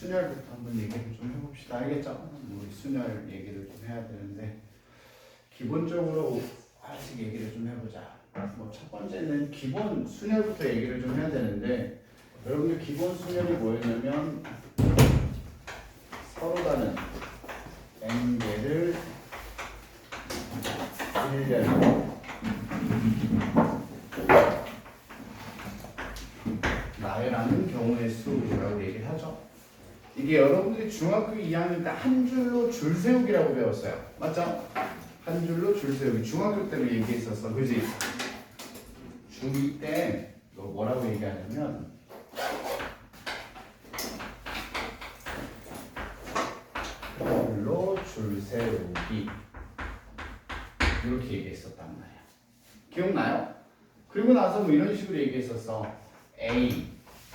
순열부터 한번 얘기를 좀 해봅시다. 알겠죠? 우리 순열 얘기를 좀 해야 되는데 기본적으로 하나씩 얘기를 좀 해보자. 뭐 첫 번째는 기본 순열부터 얘기를 좀 해야 되는데 여러분들 기본 순열이 뭐였냐면 서로 다른 n개를 일렬로 나열하는 경우의 수라고 얘기를 하죠. 이게 여러분들이 중학교 2학년 때 한 줄로 줄 세우기라고 배웠어요. 맞죠? 한 줄로 줄 세우기. 중학교 때도 얘기했었어. 그지? 중2 때 이거 뭐라고 얘기하냐면 줄로 줄 세우기 이렇게 얘기했었단 말이야. 기억나요? 그리고 나서 뭐 이런 식으로 얘기했었어. A,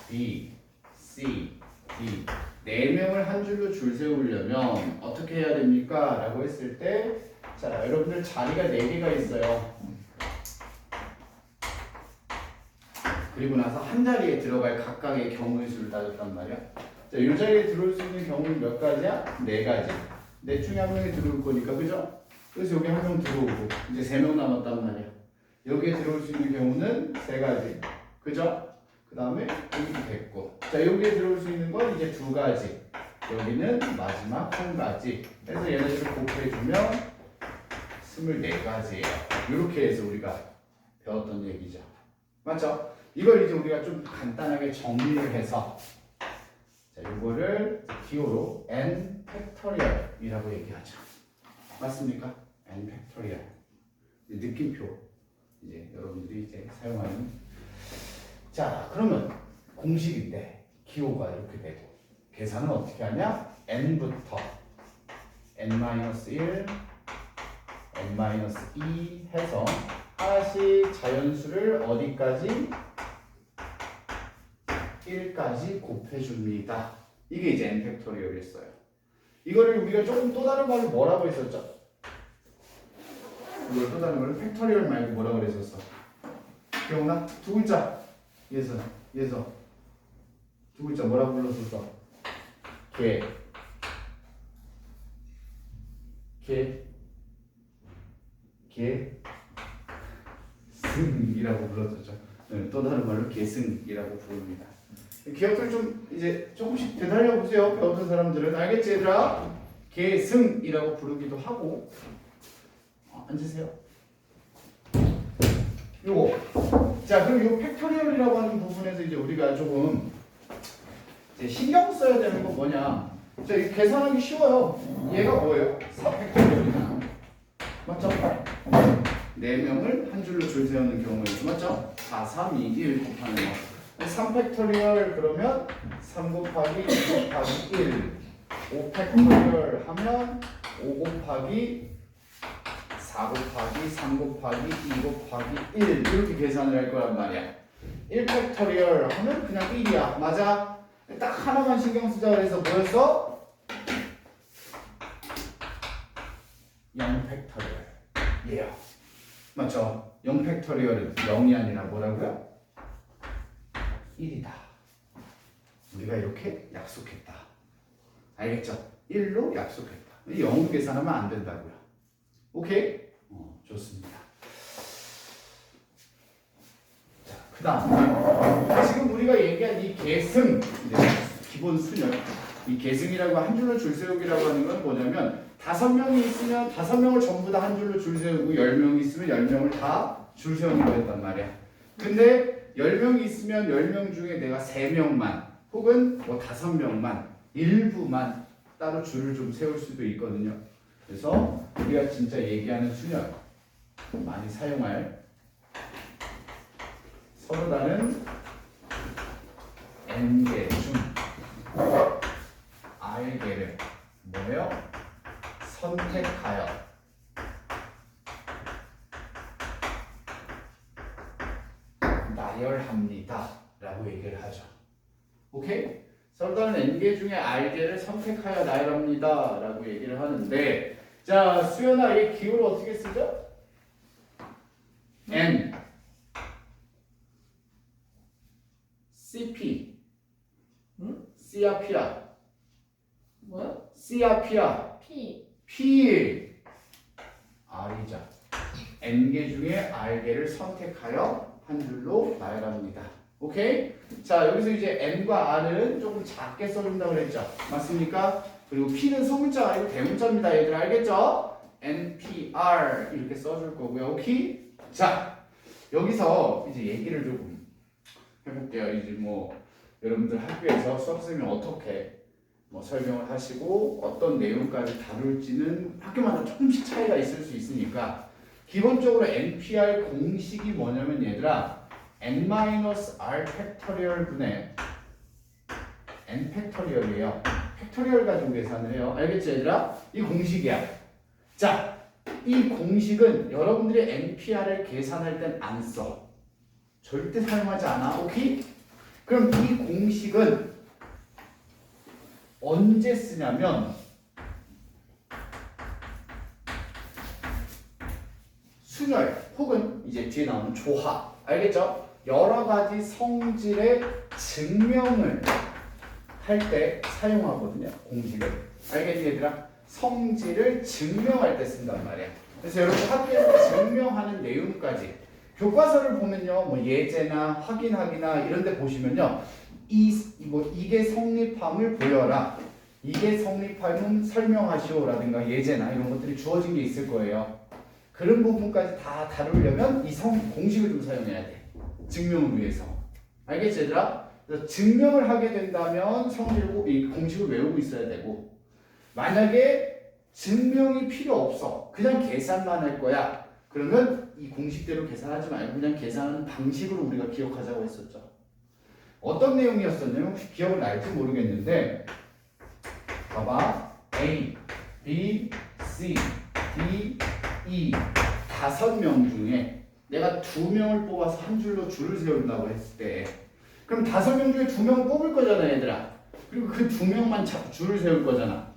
B, C, D 네 명을 한 줄로 줄 세우려면 어떻게 해야 됩니까? 라고 했을 때 자, 여러분들 자리가 4개가 있어요. 그리고 나서 한 자리에 들어갈 각각의 경우의 수를 따졌단 말이야. 자, 이 자리에 들어올 수 있는 경우는 몇 가지야? 4가지. 넷 중에 한 명이 들어올 거니까, 그죠? 그래서 여기 한 명 들어오고 이제 3명 남았단 말이야. 여기에 들어올 수 있는 경우는 3가지. 그죠? 그 다음에 여기도 됐고. 자, 여기에 들어올 수 있는 건 이제 2가지. 여기는 마지막 1가지. 그래서 얘네들을 곱해주면 24가지예요. 이렇게 해서 우리가 배웠던 얘기죠. 맞죠? 이걸 이제 우리가 좀 간단하게 정리를 해서 자, 이거를 기호로 n 팩토리얼이라고 얘기하죠. 맞습니까? n 팩토리얼. 느낌표. 이제 여러분들이 이제 사용하는. 자, 그러면 공식인데 기호가 이렇게 되고 계산은 어떻게 하냐? n부터 n-1, n-2 해서 하나씩 자연수를 어디까지? 1까지 곱해줍니다. 이게 이제 n 팩토리얼이었어요. 이거를 우리가 조금 또 다른 말로 뭐라고 했었죠? 이걸 또 다른 말로 팩토리얼 말고 뭐라고 그랬었어? 기억나? 2글자. 예서 두 글자 뭐라고 불렀었어? 승이라고 불렀었죠. 네, 또 다른 말로 계승이라고 부릅니다. 기억들 좀 이제 조금씩 되살려 보세요. 배웠던 사람들은 알겠지 얘들아? 계승이라고 부르기도 하고. 앉으세요. 요거. 자, 그럼 요 팩토리얼이라고 하는 부분에서 이제 우리가 조금 이제 신경 써야 되는 건 뭐냐? 자, 이 계산하기 쉬워요. 얘가 뭐예요? 4팩토리얼이잖아. 맞죠? 4명을 한 줄로 줄 세우는 경우에 맞죠? 4, 3, 2, 1 곱하는 거. 3팩토리얼 그러면 3 곱하기 2 곱하기 1. 5팩토리얼 하면 5 곱하기 4 곱하기 3 곱하기 2 곱하기 1 이렇게 계산을 할 거란 말이야. 1팩토리얼 하면 그냥 1이야. 맞아? 딱 하나만 신경 쓰자 그래서 뭐였어? 0팩토리얼. 예요. 맞죠? 0팩토리얼은 0이 아니라 뭐라고요? 1이다. 우리가 이렇게 약속했다. 알겠죠? 1로 약속했다. 0으로 계산하면 안 된다고요. 오케이? 좋습니다. 자, 그 다음 지금 우리가 얘기한 이 계승 기본 순열 이 계승이라고 한 줄로 줄 세우기라고 하는 건 뭐냐면 5명이 있으면 5명을 전부 다 한 줄로 줄 세우고 10명이 있으면 10명을 다 줄 세우는 거였단 말이야. 근데 10명이 있으면 10명 중에 내가 3명만 혹은 뭐 5명만 일부만 따로 줄을 좀 세울 수도 있거든요. 그래서 우리가 진짜 얘기하는 순열 많이 사용할 서로 다른 n개 중 r개를 뭐예요? 선택하여 나열합니다 라고 얘기를 하죠. 오케이? 서로 다른 n개 중에 r개를 선택하여 나열합니다 라고 얘기를 하는데 자, 수연아, 이 기호를 어떻게 쓰죠? N CP C야 P야? C야 P야? P. P. R이죠. N개 중에 R개를 선택하여 한 줄로 나열합니다. 오케이? 자, 여기서 이제 N과 R은 조금 작게 써준다고 그랬죠? 맞습니까? 그리고 P는 소문자가 아니고 대문자입니다. 얘들 알겠죠? NPR 이렇게 써줄 거고요. 오케이? 자, 여기서 이제 얘기를 조금 해볼게요. 이제 뭐 여러분들 학교에서 수학생이 어떻게 뭐 설명을 하시고 어떤 내용까지 다룰지는 학교마다 조금씩 차이가 있을 수 있으니까 기본적으로 NPR 공식이 뭐냐면 얘들아 n-r 팩토리얼 분의 n 팩토리얼이에요. 팩토리얼 가지고 계산을 해요. 알겠지 얘들아? 이 공식이야. 자, 이 공식은 여러분들이 NPR을 계산할 땐 안 써. 절대 사용하지 않아. 오케이? 그럼 이 공식은 언제 쓰냐면 순열 혹은 이제 뒤에 나오는 조합. 알겠죠? 여러 가지 성질의 증명을 할 때 사용하거든요. 공식을. 알겠니 얘들아? 성질을 증명할 때 쓴단 말이야. 그래서 여러분 학교에서 증명하는 내용까지 교과서를 보면요. 뭐 예제나 확인하기나 이런 데 보시면요. 이게 성립함을 보여라. 이게 성립함은 설명하시오라든가 예제나 이런 것들이 주어진 게 있을 거예요. 그런 부분까지 다 다루려면 이 공식을 좀 사용해야 돼. 증명을 위해서. 알겠지 얘들아? 그래서 증명을 하게 된다면 이 공식을 외우고 있어야 되고 만약에 증명이 필요 없어. 그냥 계산만 할 거야. 그러면 이 공식대로 계산하지 말고 그냥 계산하는 방식으로 우리가 기억하자고 했었죠. 어떤 내용이었었냐면 혹시 기억을 날지 모르겠는데 봐봐. A, B, C, D, E 5명 중에 내가 2명을 뽑아서 한 줄로 줄을 세운다고 했을 때 그럼 5명 중에 2명을 뽑을 거잖아 얘들아. 그리고 그 2명만 줄을 세울 거잖아.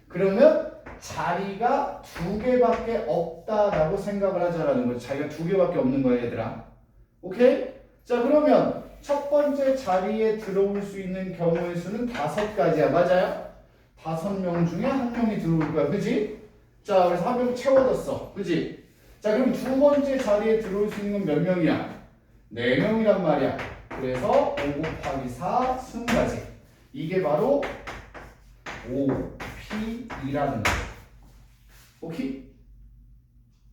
그러면 자리가 2개밖에 없다라고 생각을 하자라는 거지. 자리가 2개밖에 없는 거야 얘들아. 오케이? 자 그러면 첫 번째 자리에 들어올 수 있는 경우의 수는 5가지야. 맞아요? 5명 중에 1명이 들어올 거야. 그지? 자 그래서 1명 채워졌어. 그지? 자 그럼 두 번째 자리에 들어올 수 있는 건 몇 명이야? 4명이란 말이야. 그래서 5 곱하기 4 20가지. 이게 바로 OP이라는 거야. 오케이?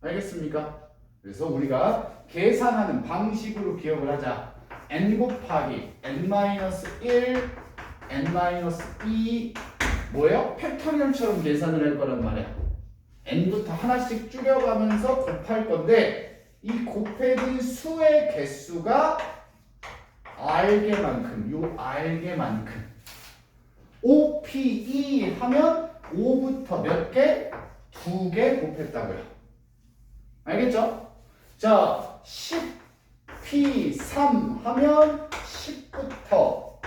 알겠습니까? 그래서 우리가 계산하는 방식으로 기억을 하자. n 곱하기 n-1, n-2 뭐예요? 팩토리얼처럼 계산을 할 거란 말이야. n부터 하나씩 줄여가면서 곱할 건데 이 곱해진 수의 개수가 r개만큼, 요 r개만큼 OPE 하면 5부터 몇 개? 2개 곱했다고요. 알겠죠? 자, 10P3 하면 10부터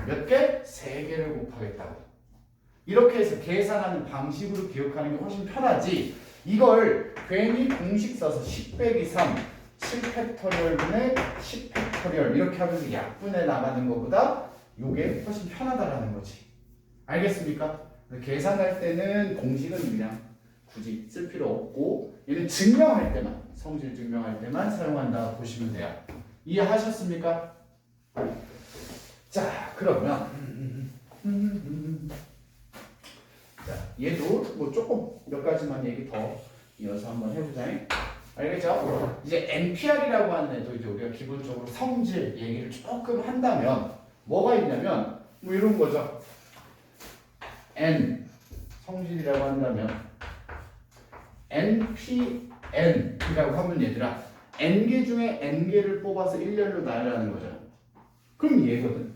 몇 개? 3개를 곱하겠다고. 이렇게 해서 계산하는 방식으로 기억하는 게 훨씬 편하지. 이걸 괜히 공식 써서 10 빼기 3, 7팩토리얼 분의 10팩토리얼 이렇게 하면서 약분해 나가는 것보다 이게 훨씬 편하다라는 거지. 알겠습니까? 계산할 때는 공식은 그냥 굳이 쓸 필요 없고 얘는 증명할 때만, 성질 증명할 때만 사용한다 보시면 돼요. 이해하셨습니까? 자, 그러면 자, 얘도 뭐 조금 몇 가지만 얘기 더 이어서 한번 해보자. 알겠죠? 이제 NPR이라고 하는 애도 이제 우리가 기본적으로 성질 얘기를 조금 한다면 뭐가 있냐면 뭐 이런 거죠. N 성질이라고 한다면 NPN이라고 하면 얘들아 N개 중에 N개를 뽑아서 일렬로 나열하는 거죠. 그럼 얘거든.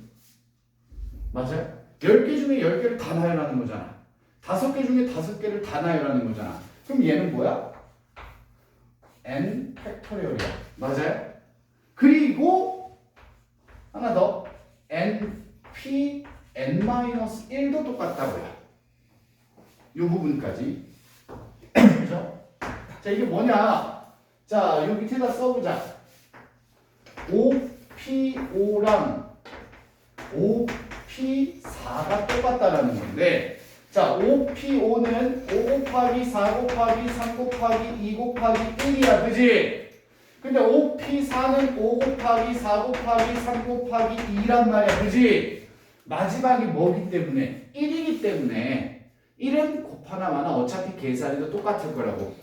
맞아요? 10개 중에 10개를 다 나열하는 거잖아. 5개 중에 5개를 다 나열하는 거잖아. 그럼 얘는 뭐야? N 팩토리얼이야. 맞아요? 그리고 하나 더 NP N-1도 똑같다고요. 이 부분까지. 그죠? 자, 이게 뭐냐? 자, 요 밑에다 써보자. OPO랑 OP4가 똑같다라는 건데, 자, 5P5는 5 곱하기 4 곱하기 3 곱하기 2 곱하기 1이야. 그지? 근데 5P4는 5 곱하기 4 곱하기 3 곱하기 2란 말이야. 그지? 마지막이 뭐기 때문에? 1이기 때문에 1은 곱하나 마나 어차피 계산해도 똑같을 거라고.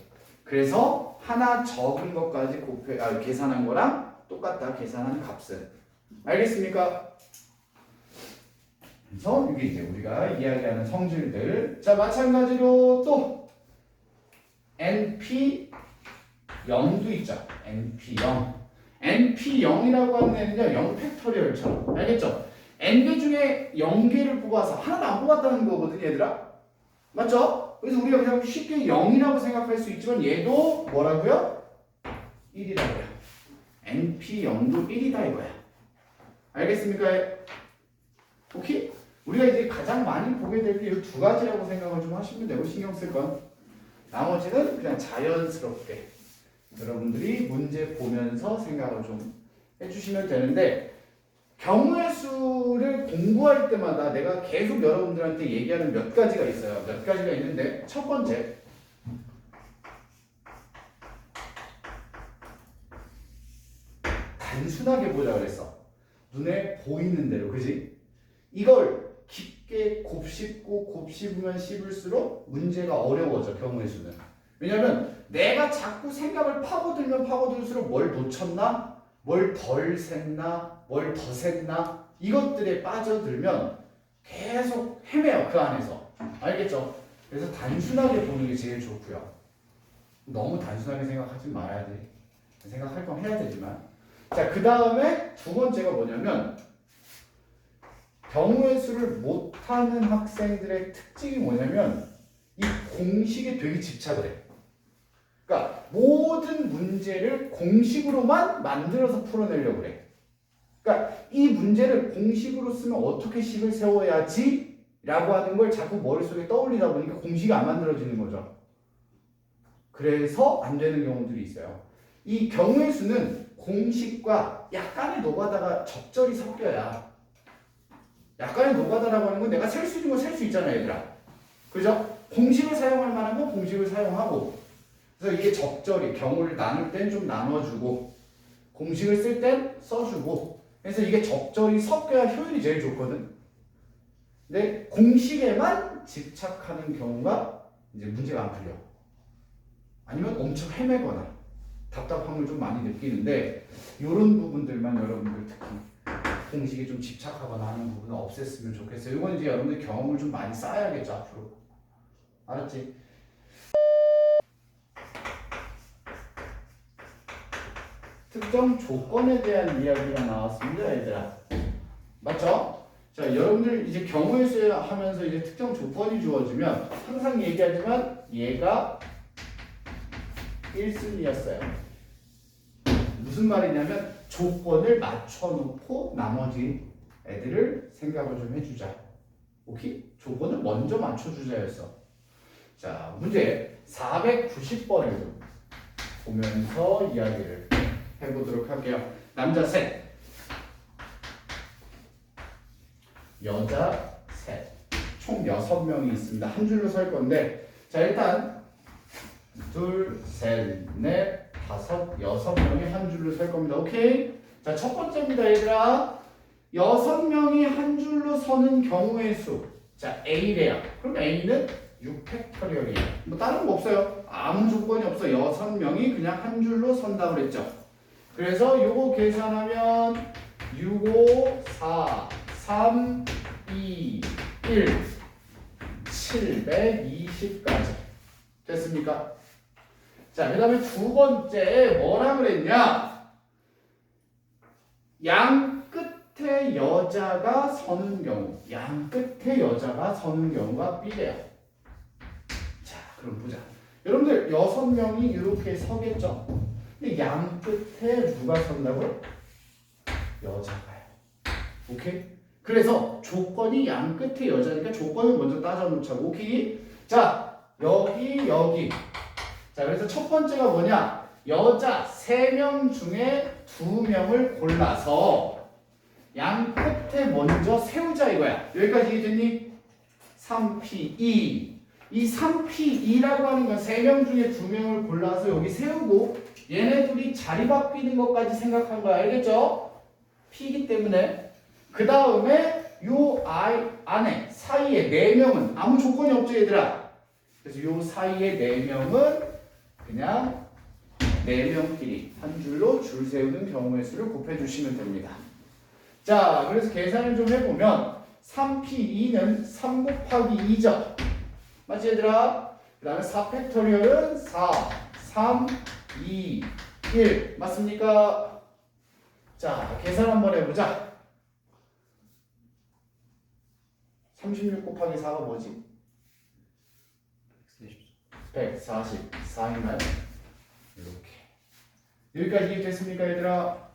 그래서 하나 적은 것까지 계산한 거랑 똑같다. 계산한 값은. 알겠습니까? 그래서 이게 이제 우리가 이야기하는 성질들. 자, 마찬가지로 또 NP0도 있죠. NP0. NP0이라고 하는 애는요, 0 팩토리얼처럼. 알겠죠? N개 중에 0개를 뽑아서 하나도 안 뽑았다는 거거든, 얘들아. 맞죠? 그래서 우리가 그냥 쉽게 0이라고 생각할 수 있지만 얘도 뭐라고요? 1이라고요. NP0도 1이다 이거야. 알겠습니까? 오케이? 우리가 이제 가장 많이 보게 될 게 이 두 가지라고 생각을 좀 하시면 되고 신경 쓸 건 나머지는 그냥 자연스럽게 여러분들이 문제 보면서 생각을 좀 해주시면 되는데 경우의 수를 공부할 때마다 내가 계속 여러분들한테 얘기하는 몇 가지가 있어요. 몇 가지가 있는데 첫 번째 단순하게 보자 그랬어. 눈에 보이는 대로. 그지? 이걸 깊게 곱씹으면 씹을수록 문제가 어려워져. 경우의 수는. 왜냐면 내가 자꾸 생각을 파고들면 파고들수록 뭘 놓쳤나? 뭘 덜 샜나? 뭘 더 샜나? 이것들에 빠져들면 계속 헤매요. 그 안에서. 알겠죠? 그래서 단순하게 보는 게 제일 좋고요. 너무 단순하게 생각하지 말아야 돼. 생각할 건 해야 되지만. 자, 그 다음에 두 번째가 뭐냐면 경우의 수를 못하는 학생들의 특징이 뭐냐면 이 공식에 되게 집착을 해. 그러니까 모든 문제를 공식으로만 만들어서 풀어내려고 그래. 그러니까 이 문제를 공식으로 쓰면 어떻게 식을 세워야지? 라고 하는 걸 자꾸 머릿속에 떠올리다 보니까 공식이 안 만들어지는 거죠. 그래서 안 되는 경우들이 있어요. 이 경우의 수는 공식과 약간의 노가다가 적절히 섞여야. 약간의 노가다라고 하는 건 내가 셀 수 있는 건 셀 수 있잖아, 얘들아. 그죠? 공식을 사용할 만한 건 공식을 사용하고, 그래서 이게 적절히 경우를 나눌 땐 좀 나눠주고, 공식을 쓸 땐 써주고, 그래서 이게 적절히 섞여야 효율이 제일 좋거든. 근데 공식에만 집착하는 경우가 이제 문제가 안 풀려. 아니면 엄청 헤매거나 답답함을 좀 많이 느끼는데 이런 부분들만 여러분들 특히 공식에 좀 집착하거나 하는 부분은 없앴으면 좋겠어요. 이건 이제 여러분들 경험을 좀 많이 쌓아야겠죠, 앞으로. 알았지? 특정 조건에 대한 이야기가 나왔습니다, 얘들아. 맞죠? 자, 여러분들 이제 경우의 수 하면서 이제 특정 조건이 주어지면 항상 얘기하지만 얘가 1순위였어요. 무슨 말이냐면 조건을 맞춰놓고 나머지 애들을 생각을 좀 해주자. 오케이? 조건을 먼저 맞춰주자였어. 자, 문제 490번을 보면서 이야기를 해보도록 할게요. 남자 셋, 여자 셋, 총 6명이 있습니다. 한 줄로 설 건데, 자, 일단 둘, 셋, 넷, 다섯, 6명이 한 줄로 설 겁니다. 오케이? 자, 첫 번째입니다, 얘들아. 6명이 한 줄로 서는 경우의 수. 자, A래요. 그럼 A는 6팩토리얼이에요. 뭐 다른 거 없어요. 아무 조건이 없어. 6명이 그냥 한 줄로 선다고 그랬죠. 그래서 요거 계산하면 6, 5, 4, 3, 2, 1, 720까지. 됐습니까? 자, 그 다음에 두 번째 뭐라 그랬냐? 양 끝에 여자가 서는 경우. 양 끝에 여자가 서는 경우가 B래요. 자, 그럼 보자. 여러분들 6명이 이렇게 서겠죠? 근데 양 끝에 누가 선다고요? 여자가요. 오케이? 그래서 조건이 양 끝에 여자니까 조건을 먼저 따져놓자고. 오케이? 자, 여기. 자, 그래서 첫 번째가 뭐냐? 여자 3명 중에 2명을 골라서 양 끝에 먼저 세우자 이거야. 여기까지 이해됐니? 3P2. 이 3P2라고 하는 건 3명 중에 2명을 골라서 여기 세우고 얘네 둘이 자리 바뀌는 것까지 생각한 거야. 알겠죠? P이기 때문에 그 다음에 요 I 안에 사이에 4명은 아무 조건이 없죠 얘들아. 그래서 요 사이에 4명은 그냥 4명끼리 한 줄로 줄 세우는 경우의 수를 곱해주시면 됩니다. 자, 그래서 계산을 좀 해보면 3P2는 3 곱하기 2죠. 맞지 얘들아? 그 다음에 4팩토리얼은 4, 3, 2, 1 맞습니까? 자, 계산 한번 해보자. 36 곱하기 4가 뭐지? 144인가요? 이렇게. 여기까지 이해됐습니까 얘들아?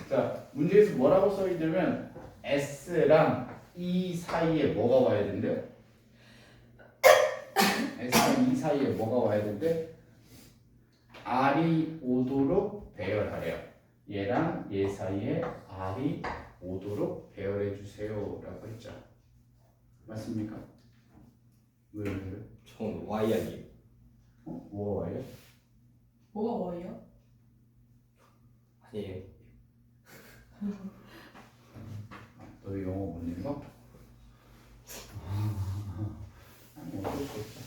자, 문제에서 뭐라고 써있냐면 S랑 E 사이에 뭐가 와야 된대요? S랑 E 사이에 뭐가 와야 된대? R이 오도록 배열하래요. 얘랑 얘 사이에 R이 오도록 배열해 주세요 라고 했죠. 맞습니까? 왜? 전 Y 아니에요? 뭐가 와요? 뭐가 Y야? 아니에요. 너 영어 못 읽어? 아니 어쩔 수 없어.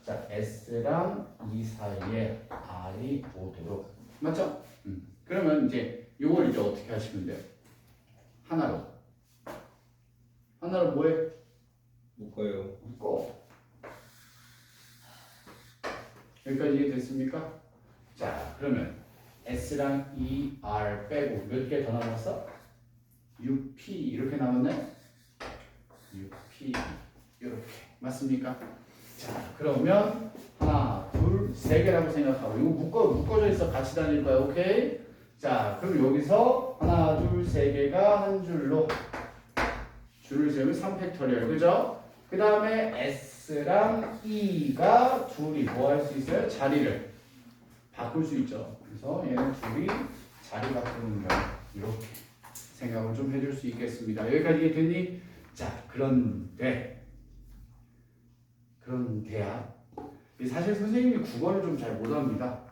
자, S랑 E 사이에 R이 오도록 맞죠? 그러면 이제 이걸 이제 어떻게 하시면 돼요? 하나로 뭐해? 묶어요. 묶어. 여기까지 이해됐습니까? 자, 그러면 S랑 E, R 빼고 몇 개 더 남았어? UP 이렇게 남았네? UP 이렇게 맞습니까? 자, 그러면 하나, 둘, 세 개라고 생각하고 이거 묶어져 있어. 같이 다닐 거야. 오케이? 자, 그럼 여기서 하나, 둘, 세 개가 한 줄로 줄을 세우면 3팩토리얼. 그죠? 그 다음에 S랑 E가 둘이 뭐 할 수 있어요? 자리를 바꿀 수 있죠. 그래서 얘는 둘이 자리 바꾸는 경우 이렇게 생각을 좀 해줄 수 있겠습니다. 여기까지 이해됐니? 자, 그런데야 사실 선생님이 국어를 좀 잘 못합니다.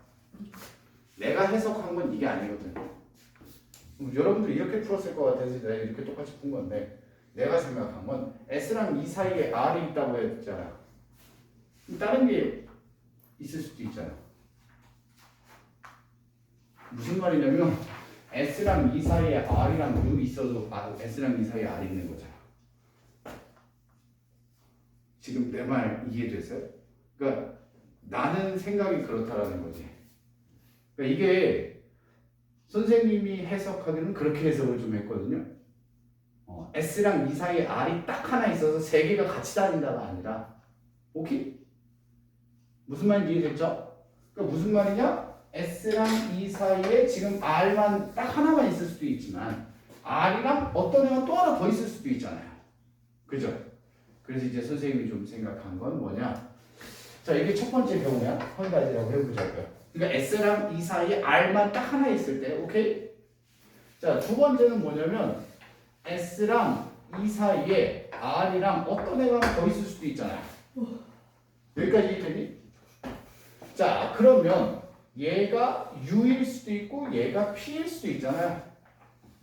내가 해석한 건 이게 아니거든. 여러분들이 이렇게 풀었을 것 같아서 내가 이렇게 똑같이 푼 건데 내가 생각한 건 S랑 E 사이에 R이 있다고 했잖아. 다른 게 있을 수도 있잖아. 무슨 말이냐면 S랑 E 사이에 R이랑 U 있어도 S랑 E 사이에 R 있는 거잖아. 지금 내 말 이해됐어요? 그러니까 나는 생각이 그렇다라는 거지. 그러니까 이게 선생님이 해석하기는 그렇게 해석을 좀 했거든요. S랑 E 사이에 R이 딱 하나 있어서 세 개가 같이 다닌다가 아니라 오케이? 무슨 말인지 이해됐죠? 그러니까 무슨 말이냐? S랑 E 사이에 지금 R만 딱 하나만 있을 수도 있지만 R이랑 어떤 애가 또 하나 더 있을 수도 있잖아요. 그죠? 그래서 이제 선생님이 좀 생각한 건 뭐냐? 자, 이게 첫 번째 경우야. 한 가지라고 해보자고요. 그러니까 S랑 E 사이에 R만 딱 하나 있을 때, 오케이? 자, 두 번째는 뭐냐면 S랑 E 사이에 R이랑 어떤 애가 더 있을 수도 있잖아요. 여기까지 이해되니? 자, 그러면 얘가 U일 수도 있고 얘가 P일 수도 있잖아요.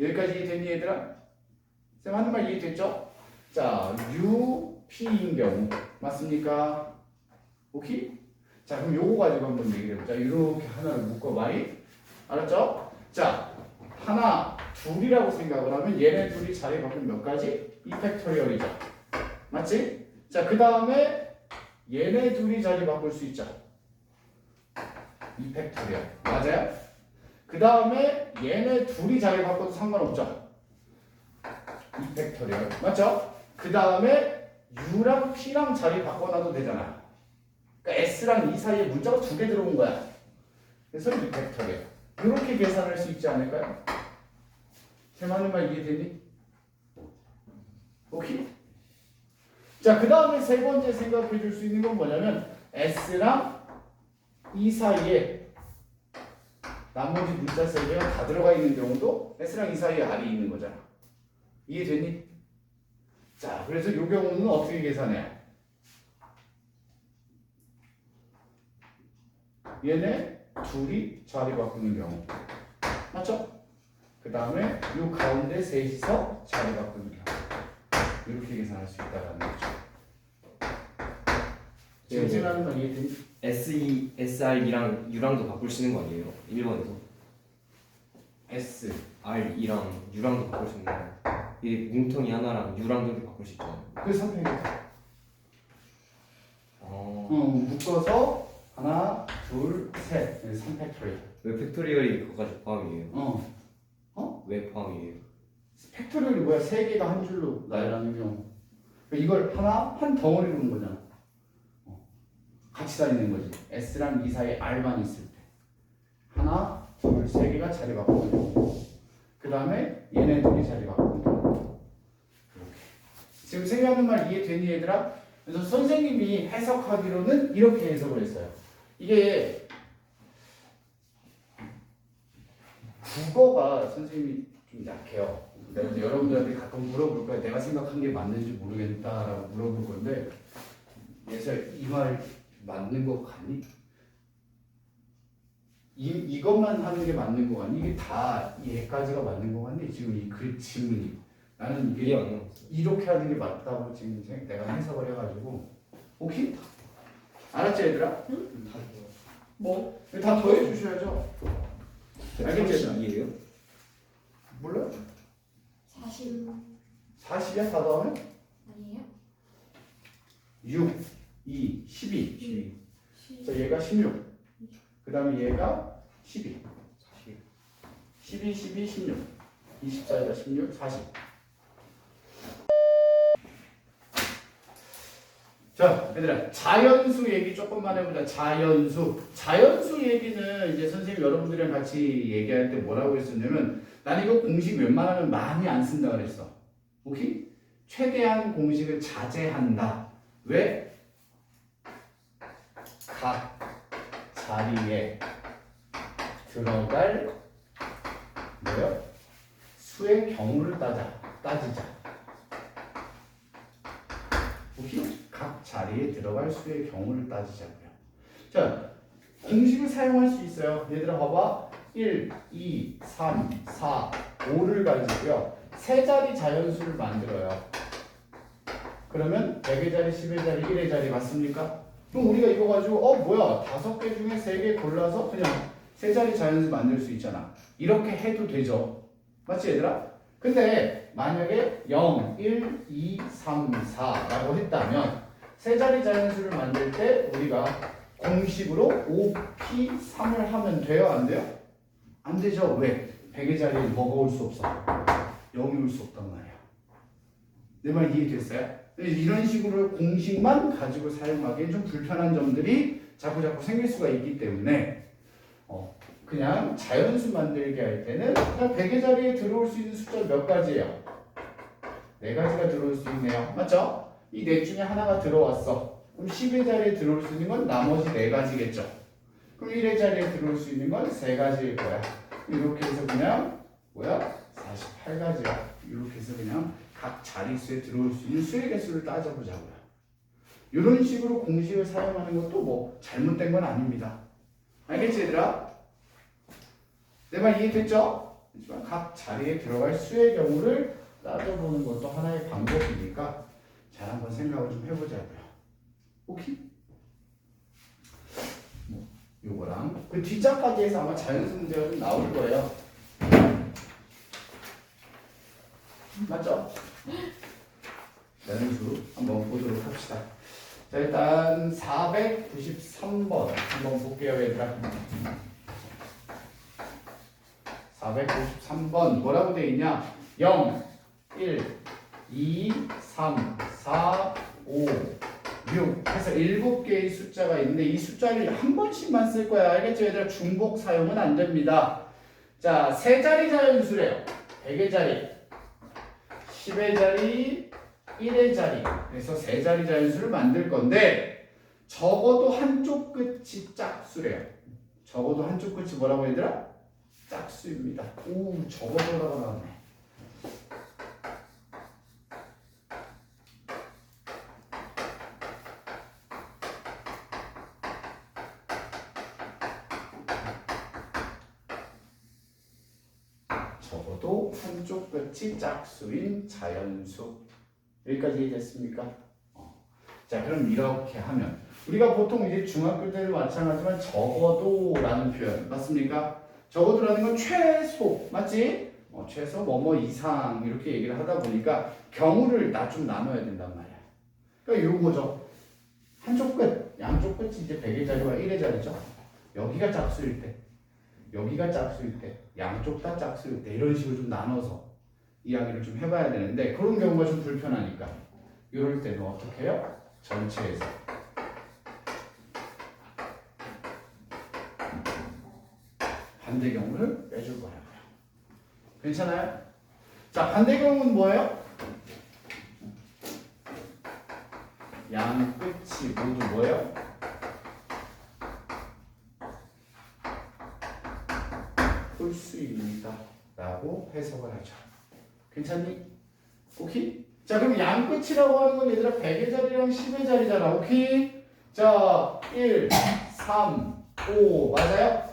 여기까지 이해되니 얘들아? 쌤 하는 말 이해됐죠? 자, U, P인 경우 맞습니까? 오케이? 자, 그럼 요거 가지고 한번 얘기를 해보자. 이렇게 하나를 묶어봐이. 알았죠? 자, 하나, 둘이라고 생각을 하면 얘네 둘이 자리 바꾸면 몇 가지? 2팩토리얼이죠. 맞지? 자, 그 다음에 얘네 둘이 자리 바꿀 수 있죠. 2팩토리얼. 맞아요? 그 다음에 얘네 둘이 자리 바꿔도 상관없죠. 2팩토리얼. 맞죠? 그 다음에 U랑 P랑 자리 바꿔놔도 되잖아. 그러니까 S랑 E 사이에 문자가 2개 들어온 거야. 그래서 2팩토리얼. 이렇게 계산할 수 있지 않을까요? 제 말은 말 이해되니? 오케이? 자, 그 다음에 세 번째 생각해 줄 수 있는 건 뭐냐면 S랑 E 사이에 나머지 문자 세 개가 다 들어가 있는 경우도 S랑 E 사이에 R이 있는 거잖아. 이해되니? 자, 그래서 이 경우는 어떻게 계산해? 얘네 둘이 자리 바꾸는 경우. 맞죠? 그 다음에 이 가운데 셋이서 자리 바꾸는 경우. 이렇게 계산할 수 있다는 거죠. 지금 생각하는 건 이해되니? SE, SR이랑 U랑도 바꿀 수 있는 거 아니에요? 1번에서 S. R이랑 U랑도 바꿀 수 있는 거. 이 뭉텅이 하나랑 U랑 이렇게 바꿀 수 있잖아요. 그 선택해. 묶어서 하나, 둘, 셋. 3팩토리얼. 왜 팩토리얼이 그거까지 포함이에요? 왜 포함이에요? 팩토리얼이 뭐야? 세 개가 한 줄로 나열하는 경우. 이걸 한 덩어리로 놓은 거잖아. 같이 다니는 거지. S랑 E 사이에 R만 있을 때. 하나, 둘, 세 개가 자리 바꾸는 경우. 그 다음에 얘네 둘이 자리 바꾸는 경우. 이렇게. 지금 생각하는 말 이해되니 얘들아? 그래서 선생님이 해석하기로는 이렇게 해석을 했어요. 이게 국어가 선생님이 좀 약해요. 내가 이제 여러분들한테 가끔 물어볼 거야. 내가 생각한 게 맞는지 모르겠다라고 물어볼 건데, 그래서 이 말 맞는 거 같니? 이것만 하는 게 맞는 거 같니? 이게 다 얘까지가 맞는 거 같니? 지금 이 그 질문이. 나는 이게 이게 맞는 거 같아요. 이렇게 하는 게 맞다고 지금 내가 해석을 해가지고. 오케이? 알았지 얘들아? 뭐? 다 더해 주셔야죠. 알겠지? 32예요? 몰라? 40 40이야 다 더하면? 아니에요? 6, 2, 12. 10 자 얘가 16. 그 다음에 얘가 12. 12, 12, 16. 24에다 16, 40. 자, 얘들아, 자연수 얘기 조금만 해보자. 자연수 얘기는 이제 선생님 여러분들이랑 같이 얘기할 때 뭐라고 했었냐면, 난 이거 공식 웬만하면 많이 안 쓴다 그랬어. 오케이? 최대한 공식을 자제한다. 왜? 각 자리에 들어갈 뭐요? 수의 경우를 따지자. 오케이? 각 자리에 들어갈 수의 경우를 따지자고요. 자, 공식을 사용할 수 있어요. 얘들아 봐봐. 1, 2, 3, 4, 5를 가지고요. 세 자리 자연수를 만들어요. 그러면 100의 자리, 10의 자리, 1의 자리 맞습니까? 그럼 우리가 이거 가지고 뭐야? 5개 중에 3개 골라서 그냥 세 자리 자연수 만들 수 있잖아. 이렇게 해도 되죠. 맞지 얘들아? 근데 만약에 0, 1, 2, 3, 4라고 했다면 세 자리 자연수를 만들 때 우리가 공식으로 5P3을 하면 돼요? 안 돼요? 안 되죠. 왜? 100의 자리에 뭐가 올 수 없어? 0이 올 수 없단 말이야. 내 말 이해됐어요? 이런 식으로 공식만 가지고 사용하기엔 좀 불편한 점들이 자꾸 생길 수가 있기 때문에 그냥 자연수 만들기 할 때는 그냥 100의 자리에 들어올 수 있는 숫자 몇 가지예요? 4가지가 들어올 수 있네요. 맞죠? 이 넷 중에 하나가 들어왔어. 그럼 10의 자리에 들어올 수 있는 건 나머지 4가지겠죠. 그럼 1의 자리에 들어올 수 있는 건 3가지일 거야. 이렇게 해서 그냥 48가지야. 이렇게 해서 그냥 각 자릿수에 들어올 수 있는 수의 개수를 따져보자고요. 이런 식으로 공식을 사용하는 것도 뭐 잘못된 건 아닙니다. 알겠지 얘들아? 내 말 이해됐죠? 하지만 각 자리에 들어갈 수의 경우를 따져보는 것도 하나의 방법이니까 잘 한번 생각을 좀 해보자고요. 오케이? 요거랑 그 뒷자까지에서 아마 자연수 문제가 좀 나올 거예요. 맞죠? 자연수 한번 보도록 합시다. 자 일단 493번 한번 볼게요 얘들아. 493번 뭐라고 되어 있냐? 0, 1, 2, 3, 4, 5, 6 해서 7개의 숫자가 있는데 이 숫자를 한 번씩만 쓸 거야. 알겠죠? 얘들아 중복 사용은 안 됩니다. 자, 세 자리 자연수래요. 100의 자리, 10의 자리, 1의 자리. 그래서 세 자리 자연수를 만들 건데 적어도 한쪽 끝이 짝수래요. 적어도 한쪽 끝이 뭐라고 얘들아? 짝수입니다. 오, 적어도라고 나왔네. 적어도 한쪽 끝이 짝수인 자연수. 여기까지 이해됐습니까? 자, 그럼 이렇게 하면 우리가 보통 이제 중학교 때도 마찬가지지만 적어도라는 표현 맞습니까? 적어도라는 건 최소 맞지? 최소 뭐뭐 이상 이렇게 얘기를 하다 보니까 경우를 좀 나눠야 된단 말이야. 그러니까 요거죠. 한쪽 끝, 양쪽 끝이 이제 100의 자리와 1의 자리죠. 여기가 짝수일 때, 여기가 짝수일 때, 양쪽 다 짝수일 때 이런 식으로 좀 나눠서 이야기를 좀 해봐야 되는데 그런 경우가 좀 불편하니까 이럴 때는 어떻게 해요? 전체에서 반대 경우를 빼줄 거라고요. 괜찮아요? 자, 반대 경우는 뭐예요? 양 끝이 모두 뭐예요? 홀수입니다. 라고 해석을 하죠. 괜찮니? 오케이? 자, 그럼 양 끝이라고 하는 건 얘들아 100의 자리랑 10의 자리잖아. 오케이? 자, 1, 3, 5 맞아요?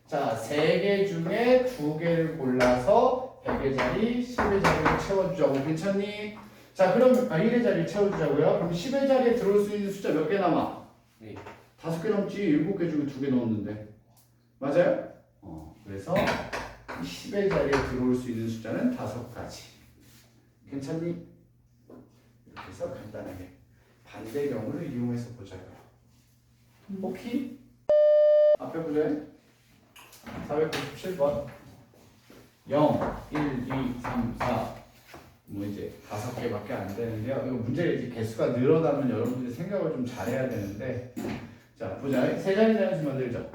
자, 3개 중에 2개를 골라서 100의 자리, 10의 자리를 채워주자고. 괜찮니? 자, 그럼 1의 자리를 채워주자고요. 그럼 10의 자리에 들어올 수 있는 숫자 몇 개 남아? 네. 5개 남지. 7개 중에 2개 넣었는데. 맞아요? 그래서 10의 자리에 들어올 수 있는 숫자는 5가지. 괜찮니? 이렇게 해서 간단하게 반대 경우를 이용해서 보자고요. 오케이? 앞에 보세요. 497번 0, 1, 2, 3, 4 뭐 이제 5개밖에 안 되는데요. 이거 문제 이제 개수가 늘어나면 여러분들이 생각을 좀 잘해야 되는데 자 보자. 세 자리 자연수 만들죠.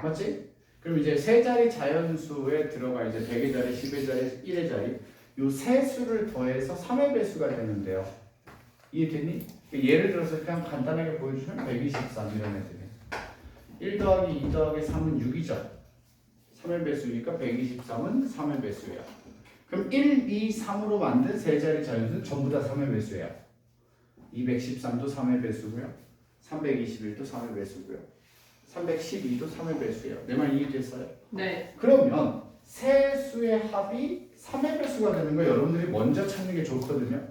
맞지? 그럼 이제 세 자리 자연수에 들어가 이제 100의 자리, 10의 자리, 1의 자리 요 세 수를 더해서 3의 배수가 되는데요. 이해됐니? 예를 들어서 그냥 간단하게 보여주면 123 이런 애들이 1 더하기 2 더하기 3은 6이죠. 3의 배수니까 123은 3의 배수예요. 그럼 1, 2, 3으로 만든 세 자리 자연수는 전부 다 3의 배수예요. 213도 3의 배수고요. 321도 3의 배수고요. 312도 3의 배수예요. 내 말 이해됐어요? 네. 그러면 세 수의 합이 3의 배수가 되는 거 여러분들이 먼저 찾는 게 좋거든요.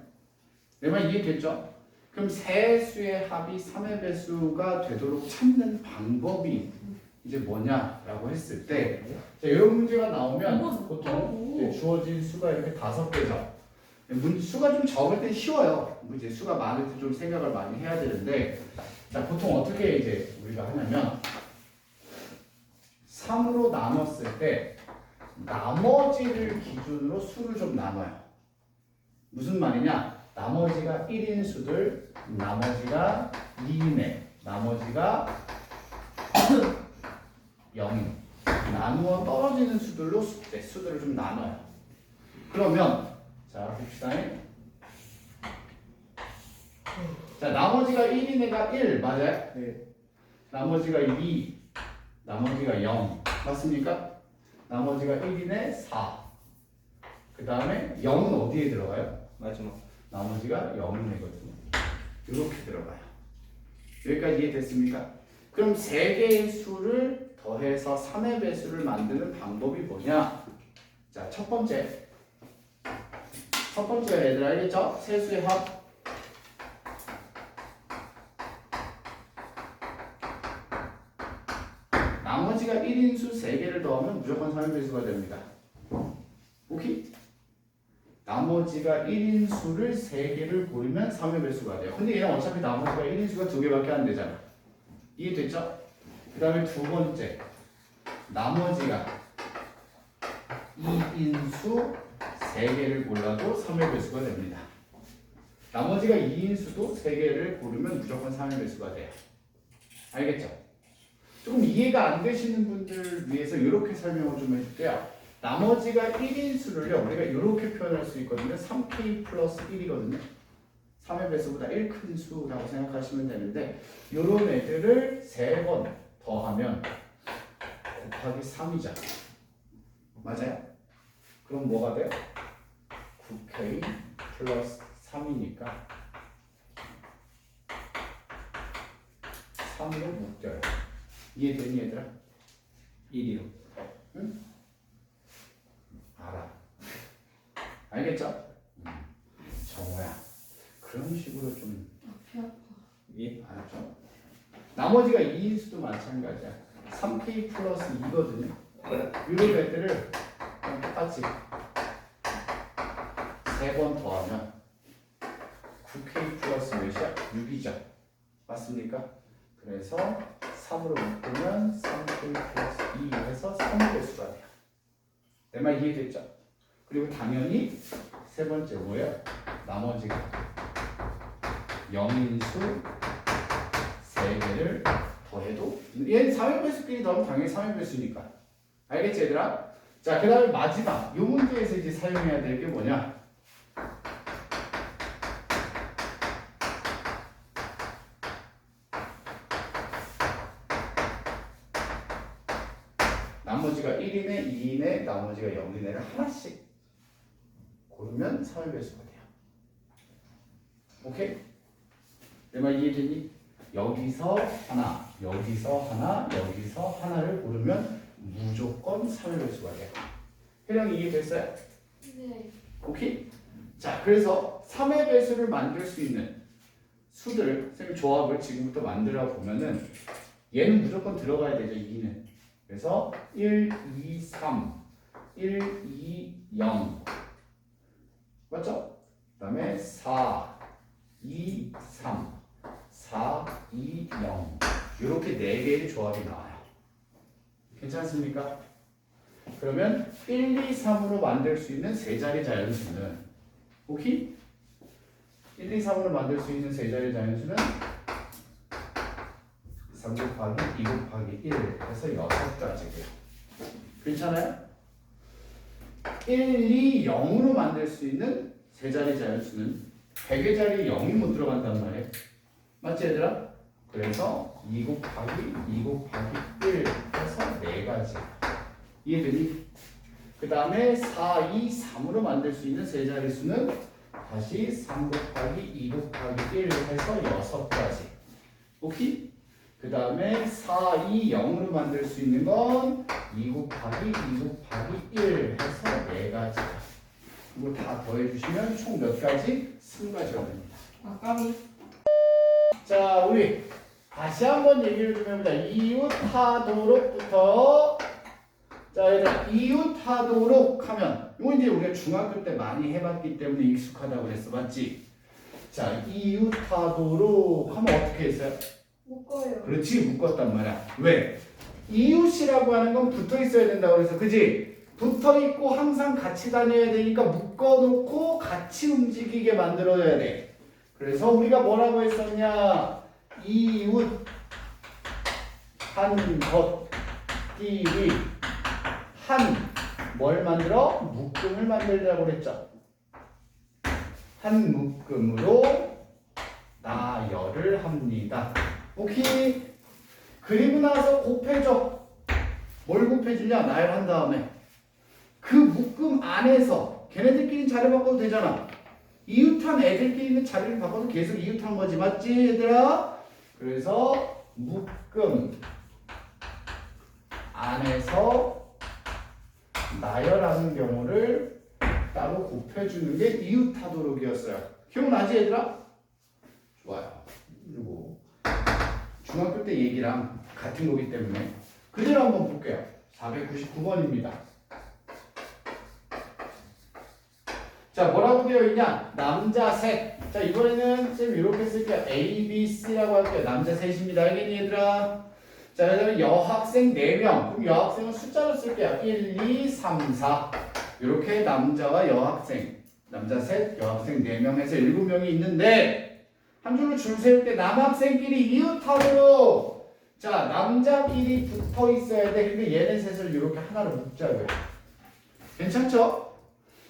내 말 이해됐죠? 그럼 세 수의 합이 3의 배수가 되도록 찾는 방법이 이제 뭐냐라고 했을 때 자, 이런 문제가 나오면 보통 이제 주어진 수가 이렇게 5개죠. 수가 좀 적을 때 쉬워요. 이제 수가 많을 때 좀 생각을 많이 해야 되는데 자, 보통 어떻게 이제 우리가 하냐면 3으로 나눴을 때 나머지를 기준으로 수를 좀 나눠요. 무슨 말이냐? 나머지가 1인 수들, 나머지가 2인 애, 나머지가 0인 나누어 떨어지는 수들로 수들을 좀 나눠요. 그러면 자 봅시다. 자 나머지가 1인 애가 1 맞아요? 네. 나머지가 2, 나머지가 0 맞습니까? 나머지가 1인에 4. 그 다음에 0은 어디에 들어가요? 마지막. 나머지가 0이거든요. 이렇게 들어가요. 여기까지 이해됐습니까? 그럼 3개의 수를 더해서 3의 배수를 만드는 방법이 뭐냐? 자, 첫 번째가 얘들아 알겠죠? 세수의 합. 나머지가 1인수 3개를 더하면 무조건 3의 배수가 됩니다. 오케이? 나머지가 1인수를 3개를 고르면 3의 배수가 돼요. 근데 얘는 어차피 나머지가 1인수가 2개밖에 안 되잖아. 이해됐죠? 그 다음에 두 번째 나머지가 2인수 3개를 골라도 3의 배수가 됩니다. 나머지가 2인수도 3개를 고르면 무조건 3의 배수가 돼요. 알겠죠? 조금 이해가 안 되시는 분들 위해서 이렇게 설명을 좀 해줄게요. 나머지가 1인수를요 우리가 이렇게 표현할 수 있거든요. 3k 플러스 1이거든요. 3의 배수보다 1 큰 수라고 생각하시면 되는데 이런 애들을 3번 더하면 곱하기 3이죠. 맞아요? 그럼 뭐가 돼요? 9k 플러스 3이니까 3으로 묶여요. 이해되니 얘들아? 1이요. 응? 알아. 알겠죠? 정우야 그런 식으로 좀 앞이 아파. 예? 알았죠? 나머지가 2인수도 마찬가지야. 3k 플러스 2거든요. 이런 애들을 그냥 똑같이 3번 더하면 9k 플러스 몇이야? 6이죠. 맞습니까? 그래서 3으로 묶으면 3k 플러스 2 해서 3의 배수가 돼요. 내 말 이해됐죠? 그리고 당연히 세 번째 뭐예요? 나머지가 0인수 3개를 더해도 얘는 3의 배수끼리 더하면 당연히 3의 배수니까. 알겠지 얘들아? 자, 그 다음에 마지막 이 문제에서 이제 사용해야 될 게 뭐냐? 나머지가 1이네, 2이네, 나머지가 0이네를 하나씩 고르면 3의 배수가 돼요. 오케이? 내 말 이해되니? 여기서 하나, 여기서 하나, 여기서 하나를 고르면 무조건 3의 배수가 돼요. 해령이 이해됐어요? 네. 오케이? 자, 그래서 3의 배수를 만들 수 있는 수들, 선생님 조합을 지금부터 만들어 보면은 얘는 무조건 들어가야 되죠, 2는. 그래서 1, 2, 3, 1, 2, 0. 맞죠? 그 다음에 4, 2, 3, 4, 2, 0. 이렇게 4개의 조합이 나와요. 괜찮습니까? 그러면 1, 2, 3으로 만들 수 있는 세 자리 자연수는 오케이? 1, 2, 3으로 만들 수 있는 세 자리 자연수는 3 곱하기 2 곱하기 1 해서 6가지고요. 괜찮아요? 1, 2, 0으로 만들 수 있는 세 자리 자연수는 100의 자리에 0이 못 들어간단 말이에요. 맞지 얘들아? 그래서 2 곱하기 2 곱하기 1 해서 4가지. 이해되니? 그 다음에 4, 2, 3으로 만들 수 있는 세 자리 수는 다시 3 곱하기 2 곱하기 1 해서 6가지. 오케이? 그 다음에 4, 2, 0으로 만들 수 있는 건 2 곱하기 2 곱하기 1 해서 4가지. 이거 다 더해주시면 총 몇 가지? 20가지가 됩니다. 아까비. 자, 우리 다시 한번 얘기를 좀 해보자. 이웃하도록부터. 자, 얘들아, 이웃하도록 하면 이거 이제 우리가 중학교 때 많이 해봤기 때문에 익숙하다고 그랬어. 맞지? 자, 이웃하도록 하면 어떻게 했어요? 묶어요. 그렇지, 묶었단 말이야. 왜? 이웃이라고 하는 건 붙어 있어야 된다고 그래서, 그지? 붙어 있고 항상 같이 다녀야 되니까 묶어놓고 같이 움직이게 만들어야 돼. 그래서 우리가 뭐라고 했었냐? 이웃 한 것끼리 뭘 만들어? 묶음을 만들자고 그랬죠. 한 묶음으로 나열을 합니다. 오케이. 그리고 나서 곱해줘. 뭘 곱해주냐? 나열한 다음에 그 묶음 안에서 걔네들끼리 자리 바꿔도 되잖아. 이웃한 애들끼리는 자리를 바꿔도 계속 이웃한 거지. 맞지 얘들아? 그래서 묶음 안에서 나열하는 경우를 따로 곱해주는 게 이웃하도록이었어요. 기억나지 얘들아? 좋아요. 그리고 중학교 때 얘기랑 같은 거기 때문에 그대로 한번 볼게요. 499번입니다. 자, 뭐라고 되어 있냐? 남자 셋. 자, 이번에는 쌤 이렇게 쓸게요. A, B, C라고 할게요. 남자 셋입니다. 알겠니 얘들아? 자, 그다음에 여학생 4명. 그럼 여학생은 숫자로 쓸게요. 1, 2, 3, 4. 이렇게 남자와 여학생, 남자 셋, 여학생 4명 해서 7명이 있는데 한 줄로 줄 세울 때 남학생끼리 이웃하도록 자, 남자끼리 붙어 있어야 돼. 근데 얘네 셋을 이렇게 하나로 묶자고요. 괜찮죠?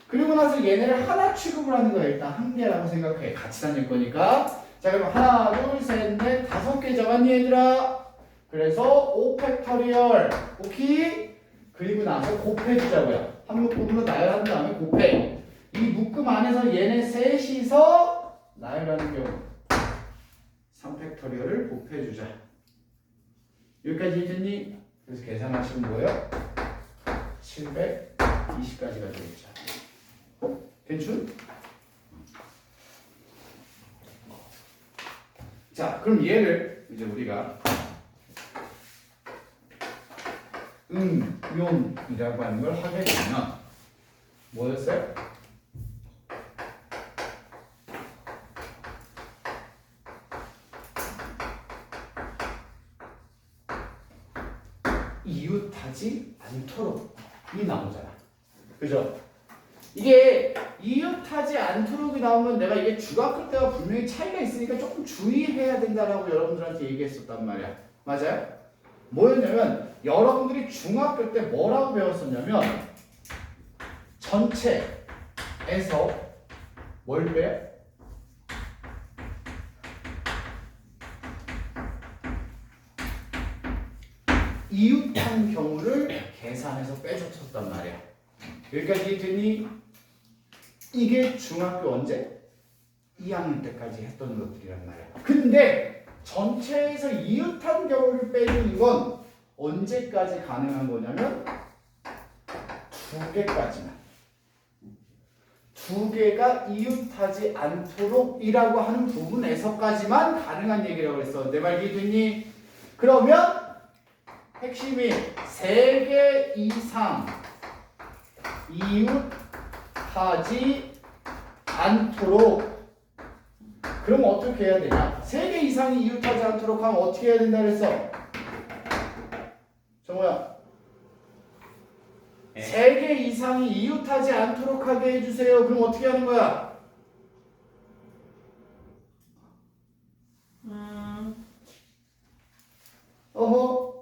그리고 나서 얘네를 하나 취급을 하는 거야. 일단 한 개라고 생각해. 같이 다닐 거니까. 자, 그럼 하나, 둘, 셋, 넷, 5개 적었니 얘들아? 그래서 5팩토리얼. 오케이? 그리고 나서 곱해주자고요. 한 묶음으로 나열한 다음에 곱해. 이 묶음 안에서 얘네 셋이서 나열하는 경우 3팩토리얼을 곱해주자. 여기까지 이해됐니? 그래서 계산하시면 뭐예요? 720까지가 되겠죠. 괜찮? 자, 그럼 얘를 이제 우리가 응용이라고 하는 걸 하게 되면 뭐였어요? 이웃하지 않도록이 나오잖아. 그죠? 이게 이웃하지 않도록이 나오면 내가 이게 중학교 때와 분명히 차이가 있으니까 조금 주의해야 된다라고 여러분들한테 얘기했었단 말이야. 맞아요? 뭐였냐면 여러분들이 중학교 때 뭐라고 배웠었냐면 전체에서 뭘 빼? 이웃한 경우를 계산해서 빼줬었단 말이야. 여기까지 이해되니? 이게 중학교 언제? 2학년 때까지 했던 것들이란 말이야. 근데 전체에서 이웃한 경우를 빼주는 건 언제까지 가능한 거냐면 2개까지만. 2개가 이웃하지 않도록이라고 하는 부분에서까지만 가능한 얘기라고 했어. 내 말 이해되니? 그러면 핵심이 3개 이상 이웃하지 않도록. 그럼 어떻게 해야 되냐? 3개 이상이 이웃하지 않도록 하면 어떻게 해야 된다 그랬어? 정우야, 3개 이상이 이웃하지 않도록 하게 해주세요. 그럼 어떻게 하는 거야? 어허.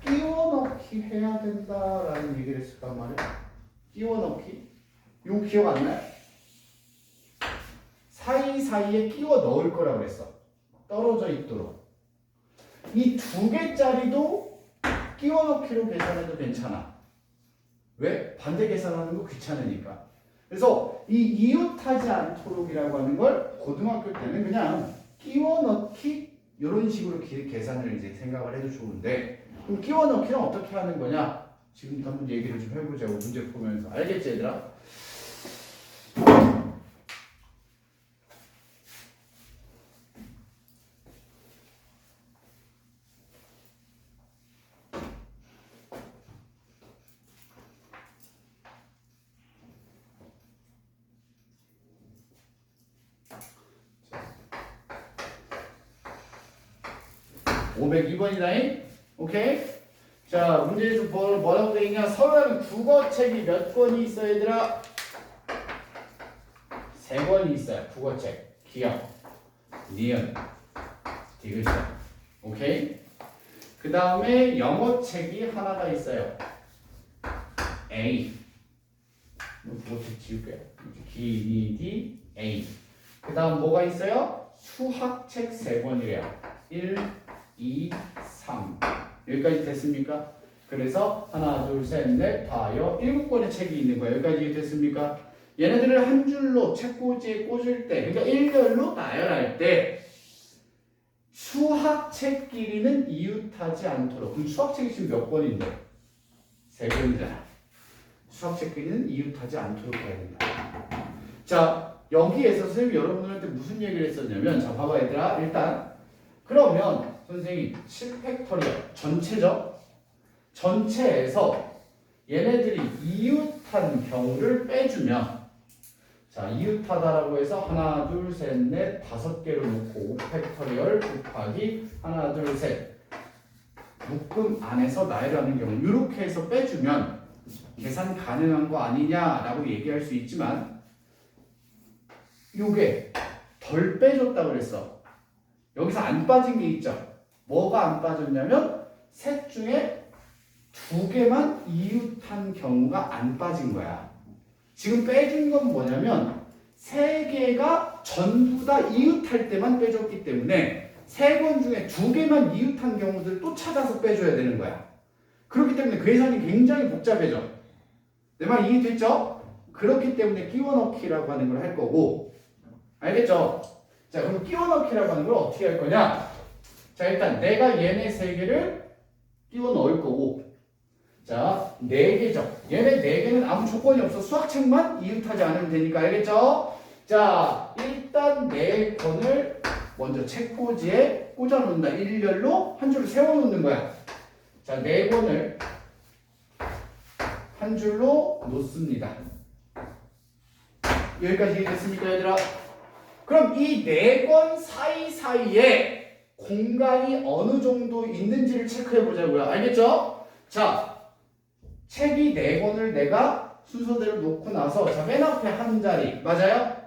끼워 넣기 해야 된다라는 얘기를 했었단 말이야. 끼워 넣기? 이거 기억 안 나요? 사이사이에 끼워 넣을 거라고 그랬어. 떨어져 있도록. 이 2개짜리도 끼워 넣기로 계산해도 괜찮아. 왜? 반대 계산하는 거 귀찮으니까. 그래서 이 이웃하지 않도록이라고 하는 걸 고등학교 때는 그냥 끼워 넣기 이런 식으로 계산을 이제 생각을 해도 좋은데, 그럼 끼워 넣기는 어떻게 하는 거냐? 지금부터 한번 얘기를 좀 해보자고. 문제 보면서. 알겠지 얘들아? 502번이다잉. 오케이? 자, 문제에서 뭐라고 되어 있냐? 서양 국어책이 몇 권이 있어, 얘들아? 3권이 있어요. 국어책. 기억, 니은, 디귿자. 오케이? 그 다음에 영어책이 하나가 있어요. A. 국어책 지울게요. 기, 니, 디, A. 그 다음 뭐가 있어요? 수학책 3권이래요. 1, 2, 3. 여기까지 됐습니까? 그래서 하나, 둘, 셋, 넷, 다여 7권의 책이 있는 거예요. 여기까지 됐습니까? 얘네들을 한 줄로 책꽂이에 꽂을 때, 그러니까 일렬로 나열할 때 수학책끼리는 이웃하지 않도록. 그럼 수학책이 지금 몇 권인데? 3권이잖아. 수학책끼리는 이웃하지 않도록 해야 된다. 자, 여기에서 선생님이 여러분들한테 무슨 얘기를 했었냐면, 자, 봐봐 얘들아. 일단 그러면 선생님 7팩토리얼 전체죠? 전체에서 얘네들이 이웃한 경우를 빼주면, 자, 이웃하다라고 해서 하나, 둘, 셋, 넷, 5개를 놓고 5팩토리얼 곱하기 하나, 둘, 셋 묶음 안에서 나열하는 경우 이렇게 해서 빼주면 계산 가능한 거 아니냐라고 얘기할 수 있지만, 요게 덜 빼줬다고 그랬어. 여기서 안 빠진 게 있죠. 뭐가 안 빠졌냐면 셋 중에 2개만 이웃한 경우가 안 빠진 거야. 지금 빼준 건 뭐냐면 3개가 전부 다 이웃할 때만 빼줬기 때문에 3권 중에 2개만 이웃한 경우들 또 찾아서 빼줘야 되는 거야. 그렇기 때문에 그 계산이 굉장히 복잡해져. 내 말 이해됐죠? 그렇기 때문에 끼워 넣기라고 하는 걸 할 거고, 알겠죠? 자, 그럼 끼워 넣기라고 하는 걸 어떻게 할 거냐? 자, 일단 내가 얘네 3개를 끼워 넣을 거고, 자, 4개죠. 얘네 4개는 아무 조건이 없어. 수학책만 이웃하지 않으면 되니까 알겠죠? 자, 일단 4권을 먼저 책꽂이에 꽂아놓는다. 일렬로 한 줄을 세워놓는 거야. 자, 4권을 한 줄로 놓습니다. 여기까지 이해됐습니까, 얘들아? 그럼 이 4권 사이사이에 공간이 어느 정도 있는지를 체크해 보자고요. 알겠죠? 자, 책이 4권을 내가 순서대로 놓고 나서 자, 맨 앞에 한 자리 맞아요?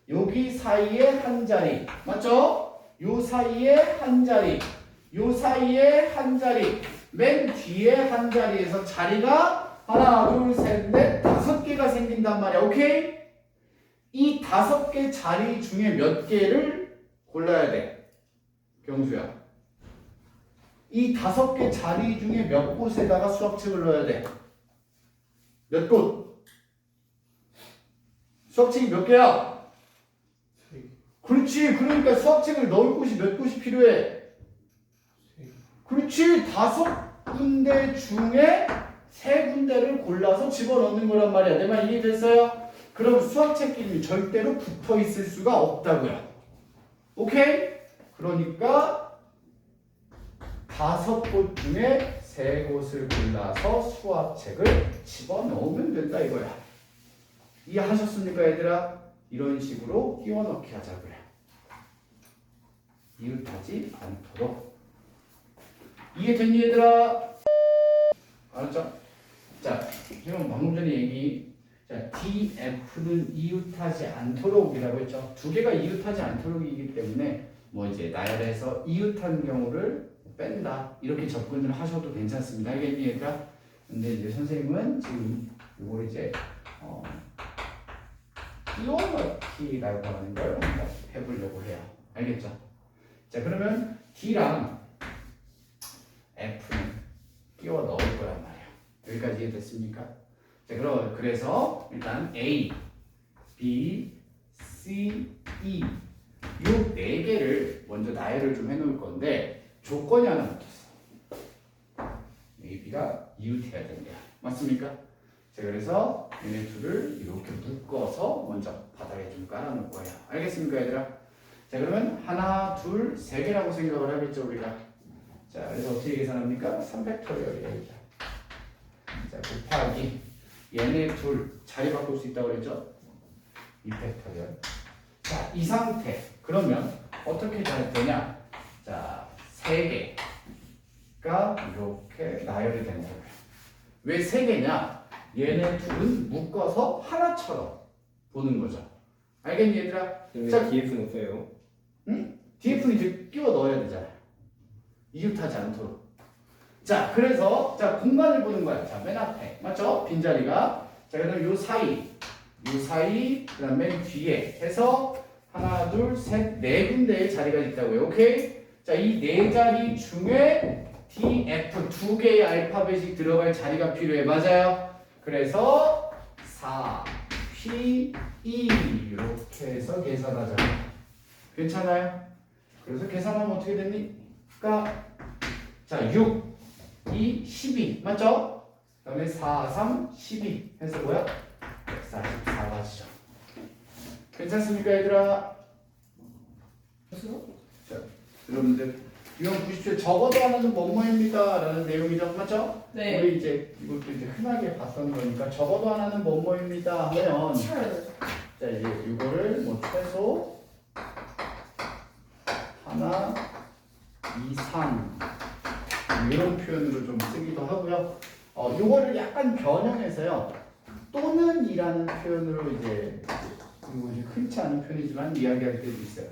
여기 사이에 한 자리 맞죠? 요 사이에 한 자리 요 사이에 한 자리 맨 뒤에 한 자리에서 자리가 하나 둘 셋 넷 5개가 생긴단 말이야. 오케이? 이 5개 자리 중에 몇 개를 골라야 돼? 경수야. 이 5개 자리 중에 몇 곳에다가 수학책을 넣어야 돼? 몇 곳? 수학책이 몇 개야? 그렇지. 그러니까 수학책을 넣을 곳이 몇 곳이 필요해? 그렇지. 5군데 중에 3군데를 골라서 집어넣는 거란 말이야. 내 말 이해됐어요? 그럼 수학책 이름이 절대로 붙어 있을 수가 없다고요. 오케이? 그러니까 5곳 중에 3곳을 골라서 수학책을 집어넣으면 된다 이거야. 이해하셨습니까 얘들아? 이런 식으로 끼워넣기 하자고요. 이웃하지 않도록. 이해됐니 얘들아? 알았죠? 자, 지금 방금 전에 얘기 자, DF는 이웃하지 않도록이라고 했죠. 2개가 이웃하지 않도록이기 때문에 뭐 이제 나열해서 이웃한 경우를 뺀다 이렇게 접근을 하셔도 괜찮습니다. 알겠니 얘들아? 근데 이제 선생님은 지금 이걸 이제 끼워넣기라고 하는 걸 한번 해보려고 해요. 알겠죠? 자, 그러면 D랑 F는 끼워 넣을 거란 말이에요. 여기까지 이해됐습니까? 자, 그래서 일단 A, B, C, E 요 4개를 먼저 나열을 좀 해놓을 건데 조건이 하나 붙었어. A, B가 이웃해야 된대요. 맞습니까? 자, 그래서 얘네 둘을 이렇게 묶어서 먼저 바닥에 좀 깔아놓을 거예요. 알겠습니까, 얘들아? 자, 그러면 하나, 둘, 3개라고 생각을 하겠죠, 우리가. 자, 그래서 어떻게 계산합니까? 3팩토리얼이에요. 자, 곱하기 얘네 둘 자리 바꿀 수 있다고 그랬죠? 2팩토리얼. 자, 이 상태. 그러면 어떻게 잘 되냐? 자, 3개가 이렇게 나열이 되는 거예요. 왜 3개냐? 얘네 둘은 묶어서 하나처럼 보는 거죠. 알겠니 얘들아? 자, DF는 없어요. 응? DF는 이제 끼워 넣어야 되잖아. 이웃하지 않도록. 자, 그래서 자 공간을 보는 거야. 자, 맨 앞에 맞죠? 빈자리가. 자, 그다음 요 사이, 그다음 맨 뒤에 해서 하나, 둘, 셋, 4군데의 자리가 있다고요. 오케이? 자, 이 4자리 중에 DF 2개의 알파벳이 들어갈 자리가 필요해. 맞아요? 그래서 4, P, E 이렇게 해서 계산하자. 괜찮아요? 그래서 계산하면 어떻게 됩니까? 자, 6, 2, 12 맞죠? 그 다음에 4, 3, 12 해서 뭐야? 144가지죠. 괜찮습니까 얘들아? 자, 여러분들 유형 90초 적어도 하나는 뭐뭐입니다 라는 내용이죠. 맞죠? 네. 우리 이제 이것도 이제 흔하게 봤던 거니까 적어도 하나는 뭐뭐입니다 하면 자, 이제 이거를 뭐 최소 하나 이상 이런 표현으로 좀 쓰기도 하고요. 요거를 약간 변형해서요. 또는이라는 표현으로 이제 그리고 이제 흔치 않은 표현이지만 이야기할 때도 있어요.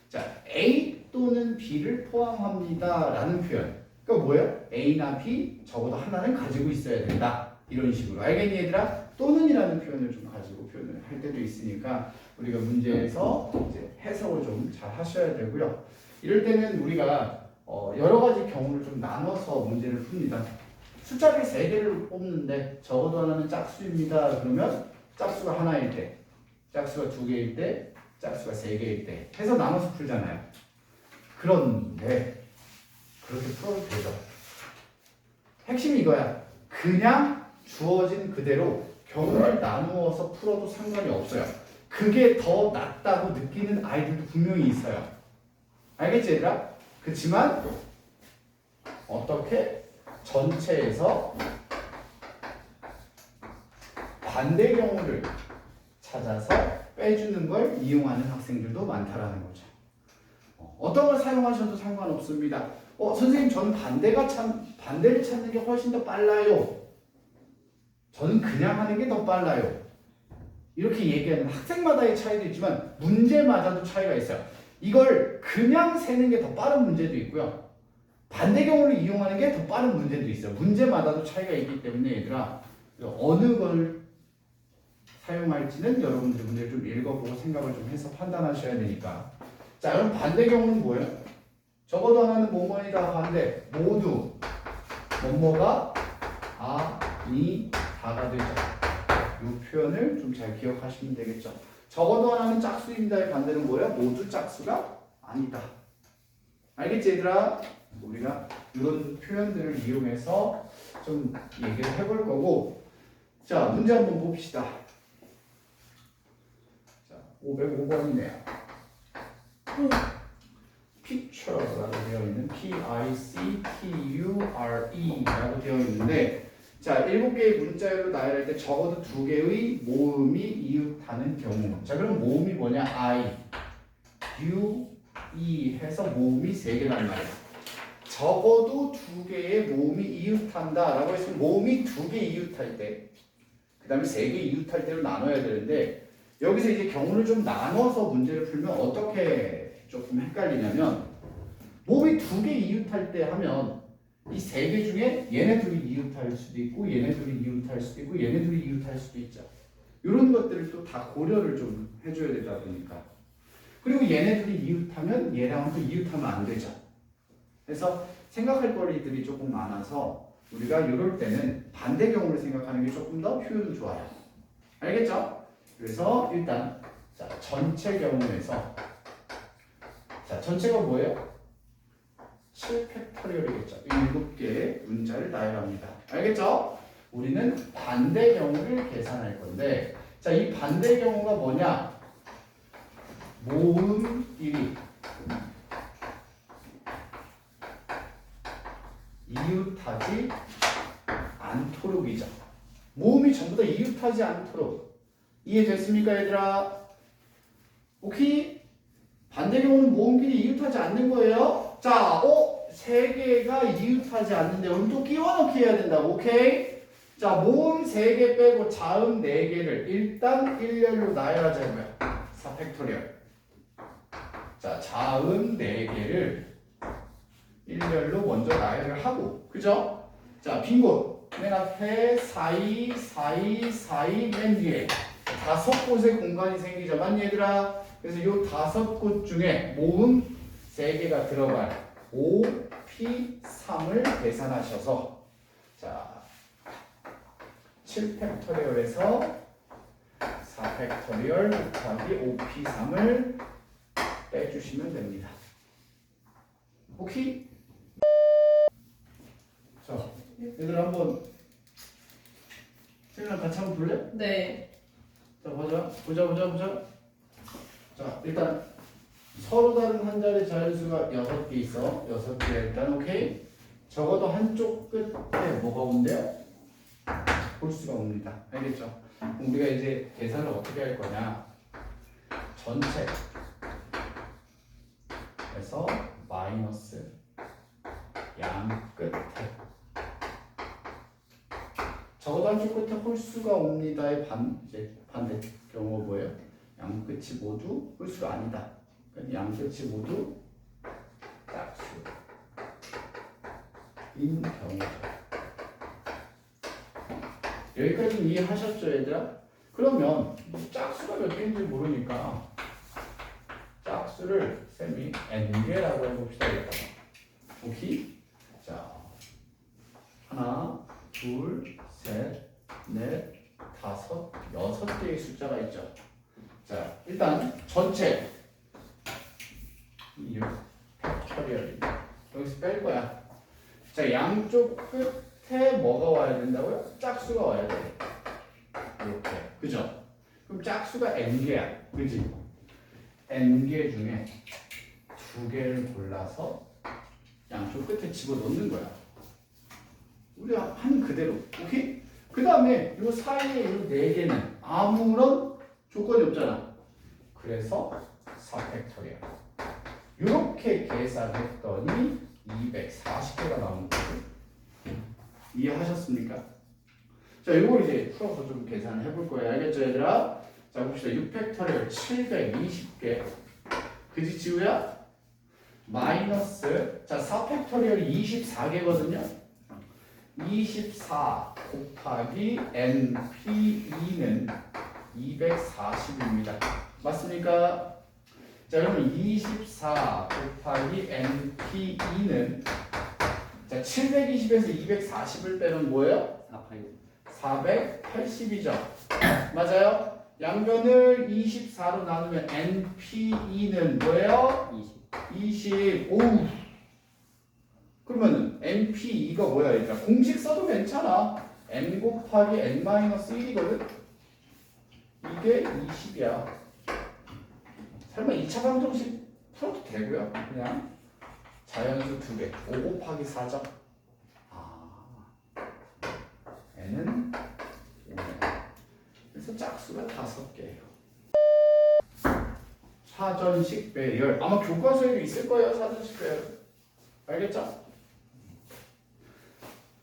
자, A 또는 B를 포함합니다라는 표현. 그러니까 뭐예요? A나 B 적어도 하나는 가지고 있어야 된다. 이런 식으로. 알겠니 얘들아? 또는이라는 표현을 좀 가지고 표현을 할 때도 있으니까 우리가 문제에서 이제 해석을 좀 잘 하셔야 되고요. 이럴 때는 우리가 여러 가지 경우를 좀 나눠서 문제를 풉니다. 숫자를 3개를 뽑는데 적어도 하나는 짝수입니다. 그러면 짝수가 하나일 때, 짝수가 2개일 때, 짝수가 3개일 때 해서 나눠서 풀잖아요. 그런데 그렇게 풀어도 되죠. 핵심이 이거야. 그냥 주어진 그대로 경우를 나누어서 풀어도 상관이 없어요. 그게 더 낫다고 느끼는 아이들도 분명히 있어요. 알겠지 얘들아? 그렇지만 어떻게 전체에서 반대 경우를 찾아서 빼주는 걸 이용하는 학생들도 많다라는 거죠. 어떤 걸 사용하셔도 상관없습니다. 선생님 저는 반대를 찾는 게 훨씬 더 빨라요. 저는 그냥 하는 게 더 빨라요. 이렇게 얘기하는 학생마다의 차이도 있지만 문제마다도 차이가 있어요. 이걸 그냥 세는 게 더 빠른 문제도 있고요. 반대 경우를 이용하는 게 더 빠른 문제도 있어요. 문제마다도 차이가 있기 때문에 얘들아 어느 걸 사용할지는 여러분들이 문제를 좀 읽어보고 생각을 좀 해서 판단하셔야 되니까. 자, 그럼 반대 경우는 뭐예요? 적어도 하나는 뭐뭐이다 반대 모두 뭐뭐가 아니 다가 되죠. 이 표현을 좀 잘 기억하시면 되겠죠. 적어도 하나는 짝수입니다의 반대는 뭐예요? 모두 짝수가 아니다. 알겠지 얘들아? 우리가 이런 표현들을 이용해서 좀 얘기를 해볼 거고. 자, 문제 한번 봅시다. 자, 505번이네요. picture라고 되어 있는 P-I-C-T-U-R-E라고 되어 있는데, 자, 7개의 문자열로 나열할 때 적어도 2개의 모음이 이웃하는 경우. 자, 그럼 모음이 뭐냐? I, U, E 해서 모음이 3개란 말이야. 적어도 2개의 모음이 이웃한다 라고 했으면 모음이 2개 이웃할 때, 그 다음에 3개 이웃할 때로 나눠야 되는데, 여기서 이제 경우를 좀 나눠서 문제를 풀면 어떻게 조금 헷갈리냐면, 모음이 2개 이웃할 때 하면 이 3개 중에 얘네 둘이 이웃할 수도 있고 얘네 둘이 이웃할 수도 있고 얘네 둘이 이웃할 수도 있죠. 이런 것들을 또 다 고려를 좀 해줘야 되다 보니까. 그리고 얘네 둘이 이웃하면 얘랑은 또 이웃하면 안 되죠. 그래서 생각할 거리들이 조금 많아서 우리가 이럴 때는 반대 경우를 생각하는 게 조금 더 효율도 좋아요. 알겠죠? 그래서 일단 자, 전체 경우에서 자, 전체가 뭐예요? 7팩토리얼이겠죠. 7개의 문자를 나열합니다. 알겠죠? 우리는 반대 경우를 계산할 건데, 자, 이 반대 경우가 뭐냐? 모음끼리 이웃하지 않도록이죠. 모음이 전부 다 이웃하지 않도록. 이해됐습니까, 얘들아? 오케이? 반대 경우는 모음끼리 이웃하지 않는 거예요. 자, 3개가 이웃하지 않는데 그럼 또 끼워넣기 해야 된다고. 오케이? 자, 모음 3개 빼고 자음 4개를 일단 일렬로 나열하자고요. 4팩토리얼. 자, 자음 4개를 일렬로 먼저 나열을 하고, 그죠? 자, 빈 곳. 맨 앞에 4이, 4이, 4이, 맨 뒤에 5곳의 공간이 생기죠. 맞니, 얘들아? 그래서 이 5곳 중에 모음 3개가 들어갈 OP3을 계산하셔서, 자, 7팩토리얼에서 4팩토리얼 곱하기 OP3을 빼주시면 됩니다. 오케이? 자, 얘들 한번 쌤이랑 같이 한번 볼래? 네. 자, 보자. 자, 일단 서로 다른 한 자리 자연수가 6개 있어. 6개 일단 오케이? 적어도 한쪽 끝에 뭐가 온대요? 홀수가 옵니다. 알겠죠? 그럼 우리가 이제 계산을 어떻게 할 거냐? 전체에서 마이너스 양 끝에 적어도 한쪽 끝에 홀수가 옵니다의 이제 반대 경우가 뭐예요? 양 끝이 모두 홀수가 아니다. 그러니까 양 끝이 모두 짝수인 경우죠. 여기까지 이해하셨죠, 얘들아? 그러면 짝수가 몇 개인지 모르니까 짝수를 쌤이 n개라고 해봅시다. 오케이? 자, 하나, 둘, 셋, 넷, 다섯, 6개의 숫자가 있죠. 자, 일단 전체 6 팩토리얼 여기서 뺄 거야. 자, 양쪽 끝 끝에 뭐가 와야 된다고요? 짝수가 와야 돼. 이렇게. 그죠? 그럼 짝수가 n개야. 그지? n개 중에 2개를 골라서 양쪽 끝에 집어넣는 거야. 우리가 한 그대로. 오케이? 그 다음에 요 사이에 요 4개는 아무런 조건이 없잖아. 그래서 4팩토리얼. 이렇게 계산했더니 240개가 나오는 거죠. 이해하셨습니까? 자, 이걸 이제 풀어서 좀 계산을 해볼 거예요. 알겠죠, 얘들아? 자, 봅시다. 6팩토리얼 720개. 그지, 지우야? 마이너스, 자, 4팩토리얼이 24개거든요. 24 곱하기 NP2는 240입니다. 맞습니까? 자, 그러면 24 곱하기 NP2는 자, 720에서 240을 빼면 뭐예요? 480이죠. 맞아요? 양변을 24로 나누면 NP2는 뭐예요? 20. 오우. 그러면은 NP2가 뭐야? 얘들아? 공식 써도 괜찮아. N 곱하기 N-1이거든? 이게 20이야. 설마 2차 방정식 풀어도 되고요. 그냥 자연수 2개. 5 곱하기 4죠. N은 5네. 그래서 짝수가 5개예요. 사전식 배열. 아마 교과서에도 있을 거예요. 사전식 배열. 알겠죠?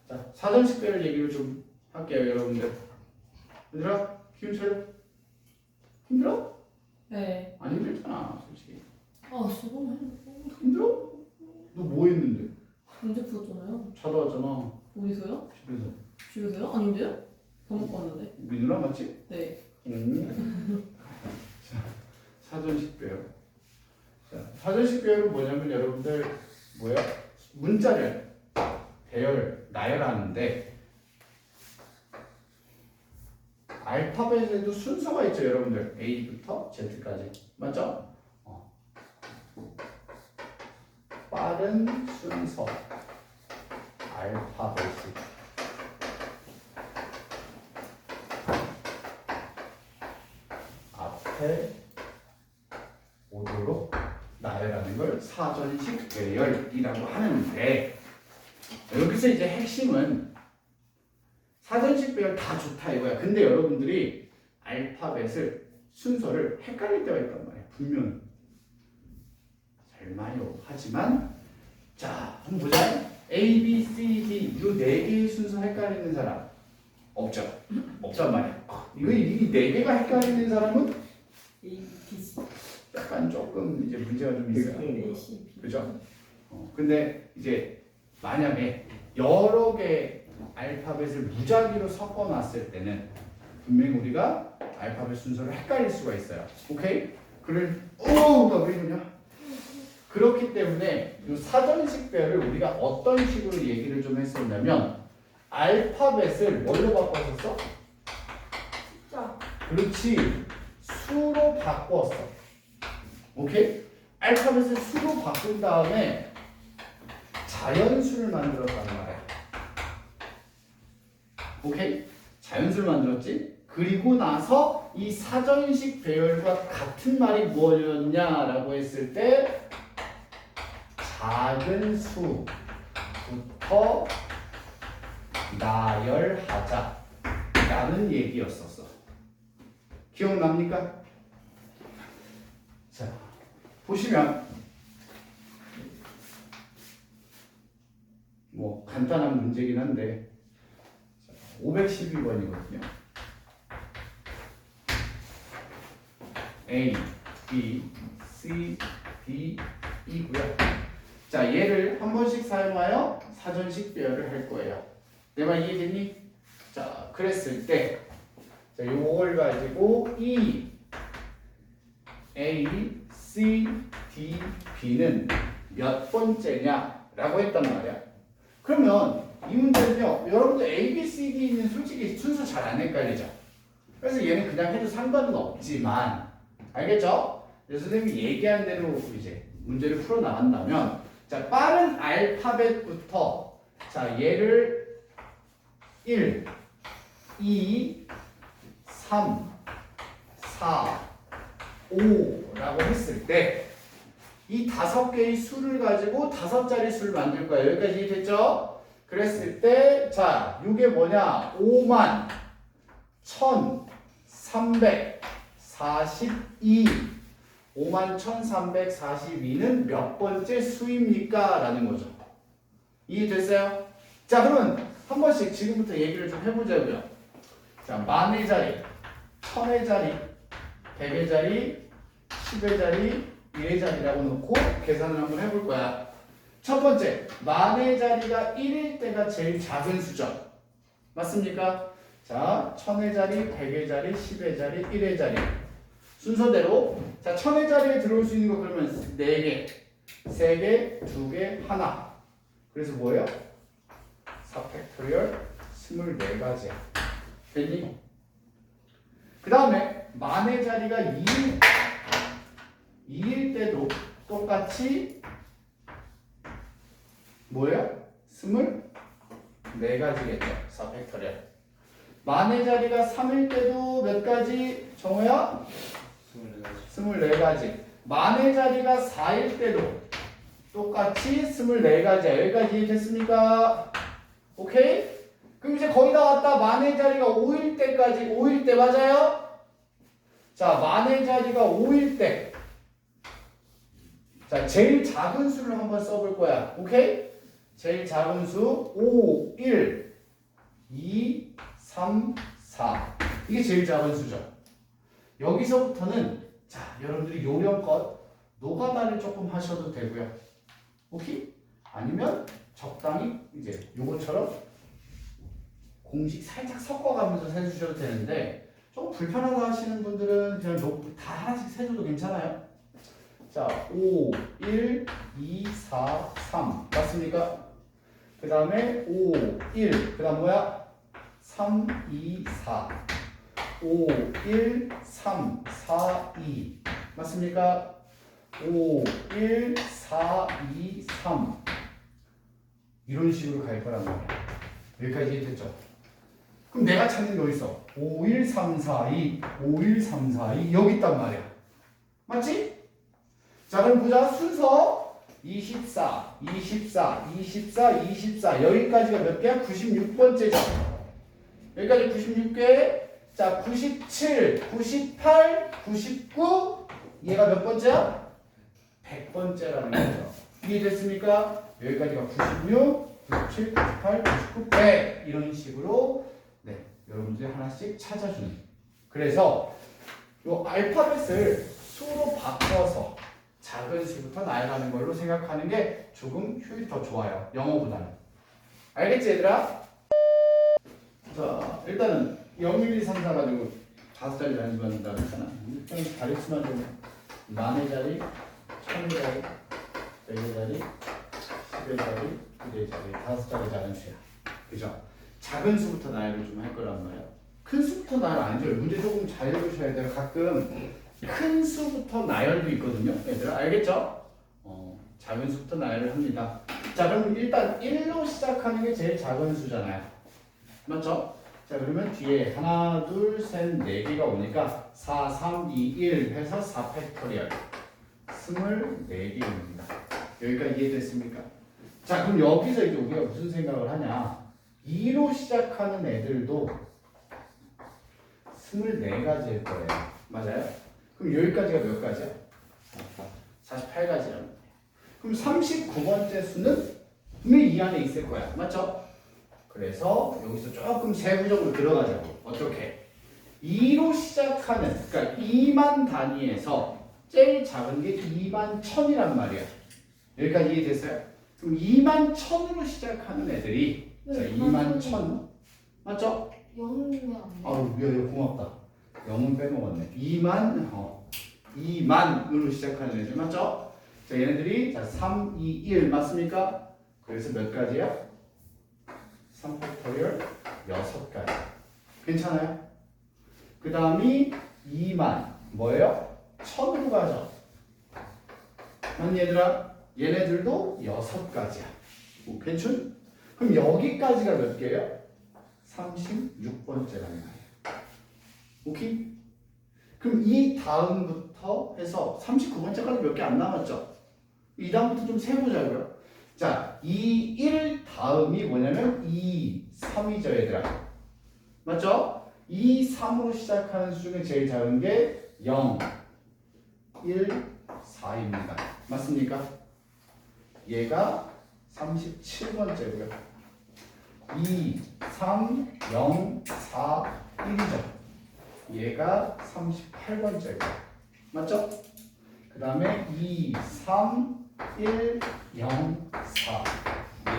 자, 사전식 배열 얘기를 좀 할게요, 여러분들. 얘들아, 기운 차려. 힘들어? 네. 안 힘들잖아, 솔직히. 아, 저번에 힘들어? 너 뭐 했는데? 문제 풀었잖아요. 찾아왔잖아, 어디서요? 집에서. 집에서요? 아닌데요? 밥 먹고 왔는데. 민우라 맞지? 네. 자, 사전식 배열. 자, 사전식 배열은 뭐냐면 여러분들 뭐야? 문자를 나열하는데 알파벳에도 순서가 있죠, 여러분들. A부터 Z까지. 맞죠? 빠른 순서 알파벳이 앞에 오도록 나열하는 걸 사전식 배열이라고 하는데, 여기서 이제 핵심은 사전식 배열 다 좋다 이거야. 근데 여러분들이 알파벳을 순서를 헷갈릴 때가 있단 말이야. 분명히. 설마요. 하지만 자, 한번 보자. A, B, C, D 이 4개의 순서 헷갈리는 사람 없죠? 없단 말이야. 이 4개가 헷갈리는 사람은 A, B, C, 약간 조금 이제 문제가 좀 있어요. A, C, B. 그죠? 근데 이제 만약에 여러 개의 알파벳을 무작위로 섞어놨을 때는 분명히 우리가 알파벳 순서를 헷갈릴 수가 있어요. 오케이? 나왜 이러냐? 그렇기 때문에 이 사전식 배열을 우리가 어떤 식으로 얘기를 좀 했었냐면 알파벳을 뭘로 바꿨었어? 자, 그렇지. 수로 바꿨어. 오케이? 알파벳을 수로 바꾼 다음에 자연수를 만들었단 말이야. 오케이? 자연수를 만들었지? 그리고 나서 이 사전식 배열과 같은 말이 뭐였냐라고 했을 때 작은 수부터 나열하자 라는 얘기였었어. 기억납니까? 자, 보시면 뭐 간단한 문제긴 한데 512번이거든요. A, B, C, D, E고요. 자, 얘를 한 번씩 사용하여 사전식 배열을 할 거예요. 내 말 이해됐니? 자, 그랬을 때 자, 요걸 가지고 E, A, C, D, B는 몇 번째냐라고 했단 말이야. 그러면 이 문제는요, 여러분들 A, B, C, D는 솔직히 순서 잘 안 헷갈리죠? 그래서 얘는 그냥 해도 상관은 없지만, 알겠죠? 그래서 선생님이 얘기한 대로 이제 문제를 풀어 나간다면, 자, 빠른 알파벳부터, 자, 얘를 1, 2, 3, 4, 5라고 했을 때 이 5개의 수를 가지고 5자리 수를 만들 거야. 여기까지 됐죠? 그랬을 때 자, 이게 뭐냐? 5만 1342 5만 1342는 몇 번째 수입니까? 라는 거죠. 이해됐어요? 자, 그러면 한 번씩 지금부터 얘기를 좀 해보자고요. 자, 만의 자리, 천의 자리, 백의 자리, 10의 자리, 1의 자리라고 놓고 계산을 한번 해볼 거야. 첫 번째, 만의 자리가 1일 때가 제일 작은 수죠. 맞습니까? 자, 천의 자리, 백의 자리, 10의 자리, 1의 자리. 순서대로 자, 천의 자리에 들어올 수 있는 거 그러면 4개, 3개, 2개, 하나. 그래서 뭐예요? 4팩토리얼 24가지야. 됐니? 그 다음에 만의 자리가 2일 때도 똑같이 뭐예요? 24가지겠죠. 4팩토리얼. 만의 자리가 3일 때도 몇 가지? 정호야? 24가지. 만의 자리가 4일 때도 똑같이 24가지야. 여기까지 이해됐습니까? 오케이? 그럼 이제 거의 다 왔다. 만의 자리가 5일 때까지. 5일 때 맞아요? 자, 만의 자리가 5일 때. 자, 제일 작은 수를 한번 써볼 거야. 오케이? 제일 작은 수 5, 1, 2, 3, 4. 이게 제일 작은 수죠. 여기서부터는 자, 여러분들이 요령껏 노가다를 조금 하셔도 되고요. 오케이? 아니면 적당히 이제 요것처럼 공식 살짝 섞어가면서 세주셔도 되는데 좀 불편하다 하시는 분들은 그냥 다 하나씩 세줘도 괜찮아요. 자, 5, 1, 2, 4, 3 맞습니까? 그 다음에 5, 1, 그 다음 뭐야? 3, 2, 4 5, 1, 3, 4, 2 맞습니까? 5, 1, 4, 2, 3 이런 식으로 갈 거란 말이야. 여기까지 됐죠? 그럼 내가 찾는 게 어디 있어? 5, 1, 3, 4, 2 5, 1, 3, 4, 2 여기 있단 말이야. 맞지? 자, 그럼 보자. 순서 24, 24, 24, 24 여기까지가 몇 개야? 96번째죠. 여기까지 96개. 자, 97, 98, 99 얘가 몇 번째야? 100번째라는 거죠. 이해됐습니까? 여기까지가 96, 97, 98, 99, 100 이런 식으로 네, 여러분들이 하나씩 찾아주는. 그래서 요 알파벳을 수로 바꿔서 작은 수부터 나열하는 걸로 생각하는 게 조금 효율이 더 좋아요. 영어보다는. 알겠지 얘들아? 자, 일단은 0, 1, 2, 3, 4 가지고 5자리 나눈다고 했잖아. 일단 자릿수만 좀 만의 자리, 천의 자리, 백의 자리, 10의 자리, 1의 자리, 5자리 작은 수야. 그죠? 작은 수부터 나열을 좀 할 거란 말이야. 큰 수부터 나열 안 줘요. 문제 조금 잘 읽으셔야 돼요. 가끔 큰 수부터 나열도 있거든요. 얘들아 알겠죠? 작은 수부터 나열을 합니다. 자, 그럼 일단 1로 시작하는 게 제일 작은 수잖아요. 맞죠? 자, 그러면 뒤에 하나, 둘, 셋, 4개가 오니까 4, 3, 2, 1 해서 4팩토리얼 24개입니다. 여기까지 이해됐습니까? 자, 그럼 여기서 이제 우리가 무슨 생각을 하냐? 2로 시작하는 애들도 24가지일 거예요. 맞아요? 그럼 여기까지가 몇 가지야? 48가지라는 거예요. 그럼 39번째 수는 분명히 이 안에 있을 거야. 맞죠? 그래서 여기서 조금 세부적으로 들어가자고. 어떻게? 2로 시작하는, 그러니까 2만 단위에서 제일 작은 게 2만 1000이란 말이야. 여기까지 이해됐어요? 그럼 2만 1000으로 시작하는 애들이 자, 2만 1000 맞죠? 0은 왜안 돼? 아우, 미안해, 고맙다. 0은 빼먹었네. 2만으로 시작하는 애들 맞죠? 자, 얘네들이 자, 3, 2, 1 맞습니까? 그래서 몇 가지야? 3팩토리얼 6가지. 괜찮아요? 그 다음이 2만 뭐예요? 1000으로 가죠. 맞니 얘들아? 얘네들도 6가지야. 괜찮? 그럼 여기까지가 몇 개예요? 36번째라는 말이에요. 오케이? 그럼 이 다음부터 해서 39번째까지 몇 개 안 남았죠? 이 다음부터 좀 세보자고요. 자, 이 1 다음이 뭐냐면 2, 3이죠, 얘들아. 맞죠? 2, 3으로 시작하는 수 중에 제일 작은 게 0, 1, 4입니다. 맞습니까? 얘가 37번째고요. 2, 3, 0, 4, 1이죠. 얘가 38번째고요. 맞죠? 그 다음에 2, 3, 1, 0, 4.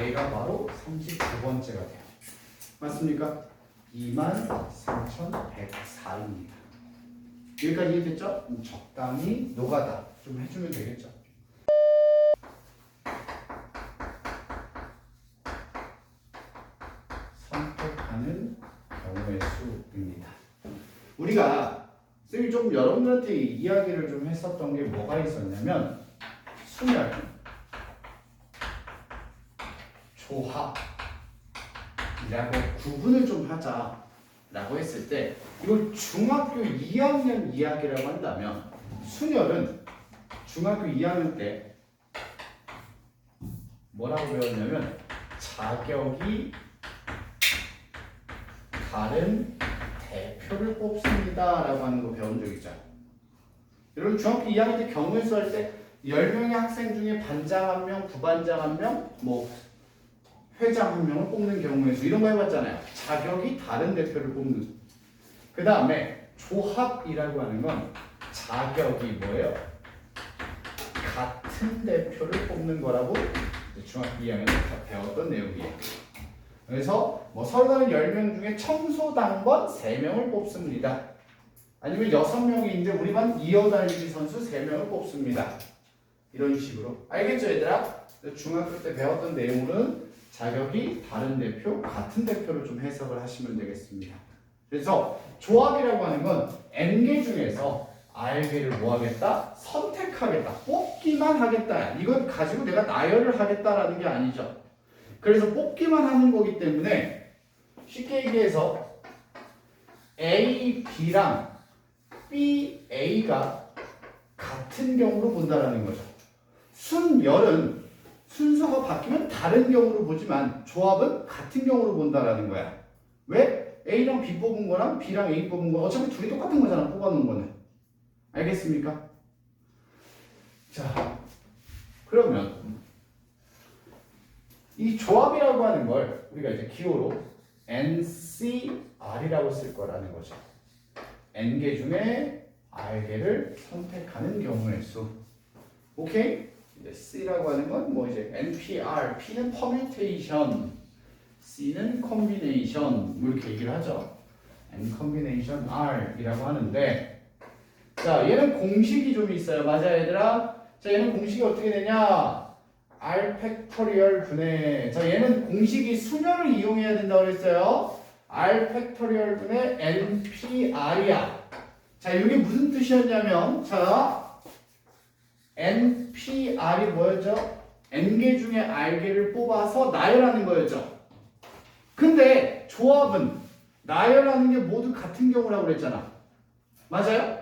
얘가 바로 39번째가 돼요. 맞습니까? 23,104입니다. 여기까지 이해됐죠? 적당히 노가다 좀 해주면 되겠죠? 선택하는 경우의 수입니다. 우리가 쌤이 좀 여러분들한테 이야기를 좀 했었던 게 뭐가 있었냐면 순열, 조합이라고 구분을 좀 하자라고 했을 때 이걸 중학교 2학년 이야기라고 한다면 순열은 중학교 2학년 때 뭐라고 배웠냐면 자격이 다른 대표를 뽑습니다 라고 하는 거 배운 적 있죠. 여러분 중학교 2학년 때 경우의 수 할 때 10명의 학생 중에 반장 1명, 부반장 1명, 뭐 회장 1명을 뽑는 경우의 수 이런 거 해봤잖아요. 자격이 다른 대표를 뽑는. 그 다음에 조합이라고 하는 건 자격이 뭐예요? 같은 대표를 뽑는 거라고 중학교 2학년 때 배웠던 내용이에요. 그래서 뭐 서울는 10명 중에 청소당번 3명을 뽑습니다. 아니면 6명인데 우리 반 이어달리기 선수 3명을 뽑습니다. 이런 식으로. 알겠죠 얘들아? 중학교 때 배웠던 내용으로는 자격이 다른 대표, 같은 대표를 좀 해석을 하시면 되겠습니다. 그래서 조합이라고 하는 건 N개 중에서 R개를 뭐 하겠다? 선택하겠다. 뽑기만 하겠다. 이건 가지고 내가 나열을 하겠다라는 게 아니죠. 그래서 뽑기만 하는 거기 때문에 쉽게 얘기해서 A, B랑 B, A가 같은 경우로 본다라는 거죠. 순열은 순서가 바뀌면 다른 경우로 보지만 조합은 같은 경우로 본다라는 거야. 왜? A랑 B 뽑은 거랑 B랑 A 뽑은 거 어차피 둘이 똑같은 거잖아. 뽑아놓은 거는. 알겠습니까? 자, 그러면 이 조합이라고 하는 걸 우리가 이제 기호로 NCR이라고 쓸 거라는 거죠. N개 중에 R개를 선택하는 경우의 수. 오케이? 이제 C라고 하는 건 뭐 이제 NPR, P는 permutation, C는 combination 뭐 이렇게 얘기를 하죠. N combination R이라고 하는데 자 얘는 공식이 좀 있어요. 맞아 얘들아? 자 얘는 공식이 어떻게 되냐? R 팩토리얼 분의 자 얘는 공식이 수열을 이용해야 된다고 그랬어요. R 팩토리얼 분의 NPR이야. 자 이게 무슨 뜻이었냐면 자 NPR이 뭐였죠? N개 중에 R개를 뽑아서 나열하는 거였죠. 근데 조합은 나열하는 게 모두 같은 경우라고 그랬잖아. 맞아요?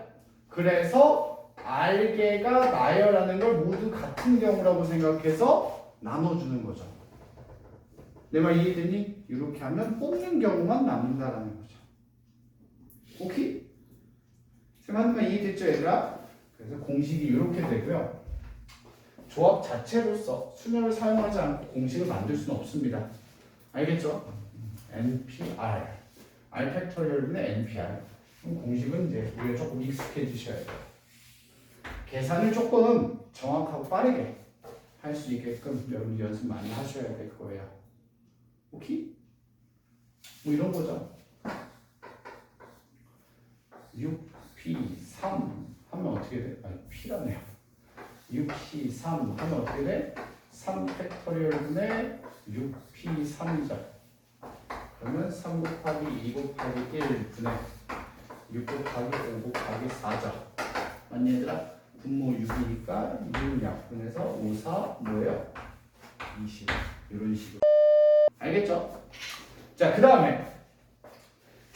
그래서 R개가 나열하는 걸 모두 같은 경우라고 생각해서 나눠주는 거죠. 내 말 이해되니? 이렇게 하면 뽑는 경우만 남는다라는 거죠. 오케이? 쌤하는 말 이해됐죠 얘들아? 그래서 공식이 이렇게 되고요. 조합 자체로서 수열을 사용하지 않고 공식을 만들 수는 없습니다. 알겠죠? NPR R 팩토리얼분의 NPR 공식은 이제 우리가 조금 익숙해지셔야 돼요. 계산을 조금 정확하고 빠르게 할 수 있게끔 여러분 연습 많이 하셔야 될 거예요. 오케이? 뭐 이런 거죠. 6P3 하면 어떻게 돼? 아니 P라네요. 6P3 하면 어떻게 돼? 3 팩토리얼분의 6P3이죠. 그러면 3 곱하기 2 곱하기 1 분의 6 곱하기 5 곱하기 4죠. 맞니 얘들아? 분모 6이니까 6 약분해서 5, 4 뭐예요? 20 이런 식으로. 알겠죠? 자, 그 다음에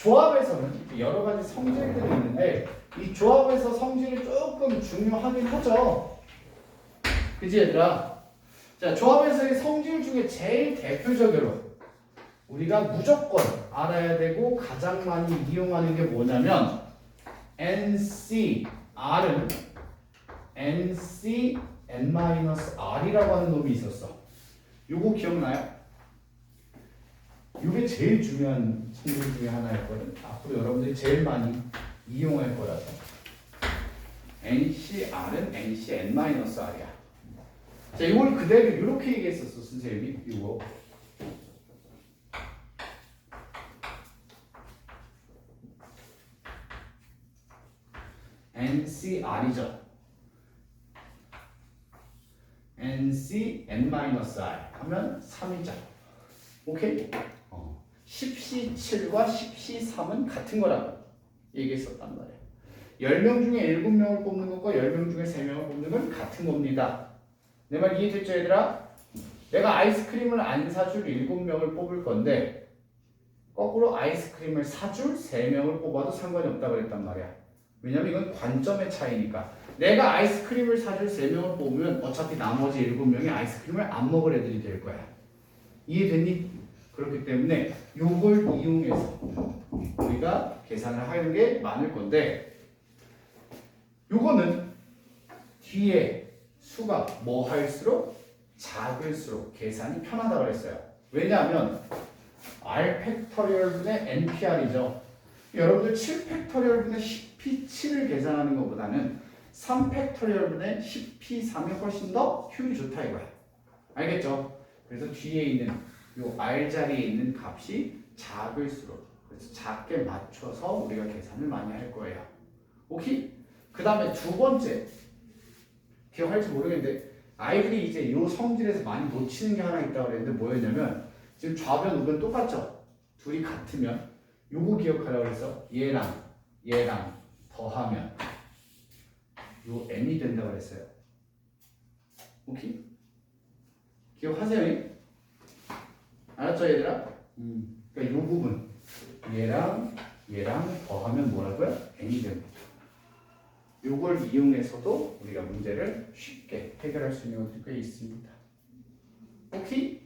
조합에서는 여러 가지 성질들이 있는데 이 조합에서 성질이 조금 중요하긴 하죠. 그지 얘들아? 자, 조합에서의 성질 중에 제일 대표적으로 우리가 무조건 알아야 되고 가장 많이 이용하는 게 뭐냐면 NCR은 NCN-R이라고 하는 놈이 있었어. 요거 기억나요? 이게 제일 중요한 성질 중에 하나였거든. 앞으로 여러분들이 제일 많이 이용할 거라서. NCR은 NCN-R이야. 자, 이걸 그대로 이렇게 얘기했었어, 선생님이. 이거. NCR이죠. NCN-R 하면 3이죠. 오케이? 10C7과 10C3은 같은 거라고 얘기했었단 말이에요. 10명 중에 7명을 뽑는 것과 10명 중에 3명을 뽑는 건 같은 겁니다. 내 말 이해됐죠, 얘들아? 내가 아이스크림을 안 사줄 7명을 뽑을 건데 거꾸로 아이스크림을 사줄 3명을 뽑아도 상관이 없다고 그랬단 말이야. 왜냐면 이건 관점의 차이니까. 내가 아이스크림을 사줄 3명을 뽑으면 어차피 나머지 7명이 아이스크림을 안 먹을 애들이 될 거야. 이해됐니? 그렇기 때문에 요걸 이용해서 우리가 계산을 하는 게 많을 건데 요거는 뒤에 수가 뭐 할수록 작을수록 계산이 편하다고 그랬어요. 왜냐하면 R 팩토리얼분의 NPR이죠. 여러분들 7 팩토리얼분의 10P7을 계산하는 것보다는 3 팩토리얼분의 10P3이 훨씬 더 효율이 좋다 이거야. 알겠죠? 그래서 뒤에 있는 요 R 자리에 있는 값이 작을수록 그래서 작게 맞춰서 우리가 계산을 많이 할 거예요. 오케이? 그 다음에 두 번째 기억할지 모르겠는데 아이들이 이제 요 성질에서 많이 놓치는 게 하나 있다고 그랬는데 뭐였냐면 지금 좌변 우변 똑같죠? 둘이 같으면 요거 기억하라고 그래서 얘랑 더하면 요 n이 된다고 그랬어요. 오케이? 기억하세요? 알았죠 얘들아? 그러니까 요 부분 얘랑 더하면 뭐라고요? n이 됩니다. 요걸 이용해서도 우리가 문제를 쉽게 해결할 수 있는 것들이 꽤 있습니다. 오케이?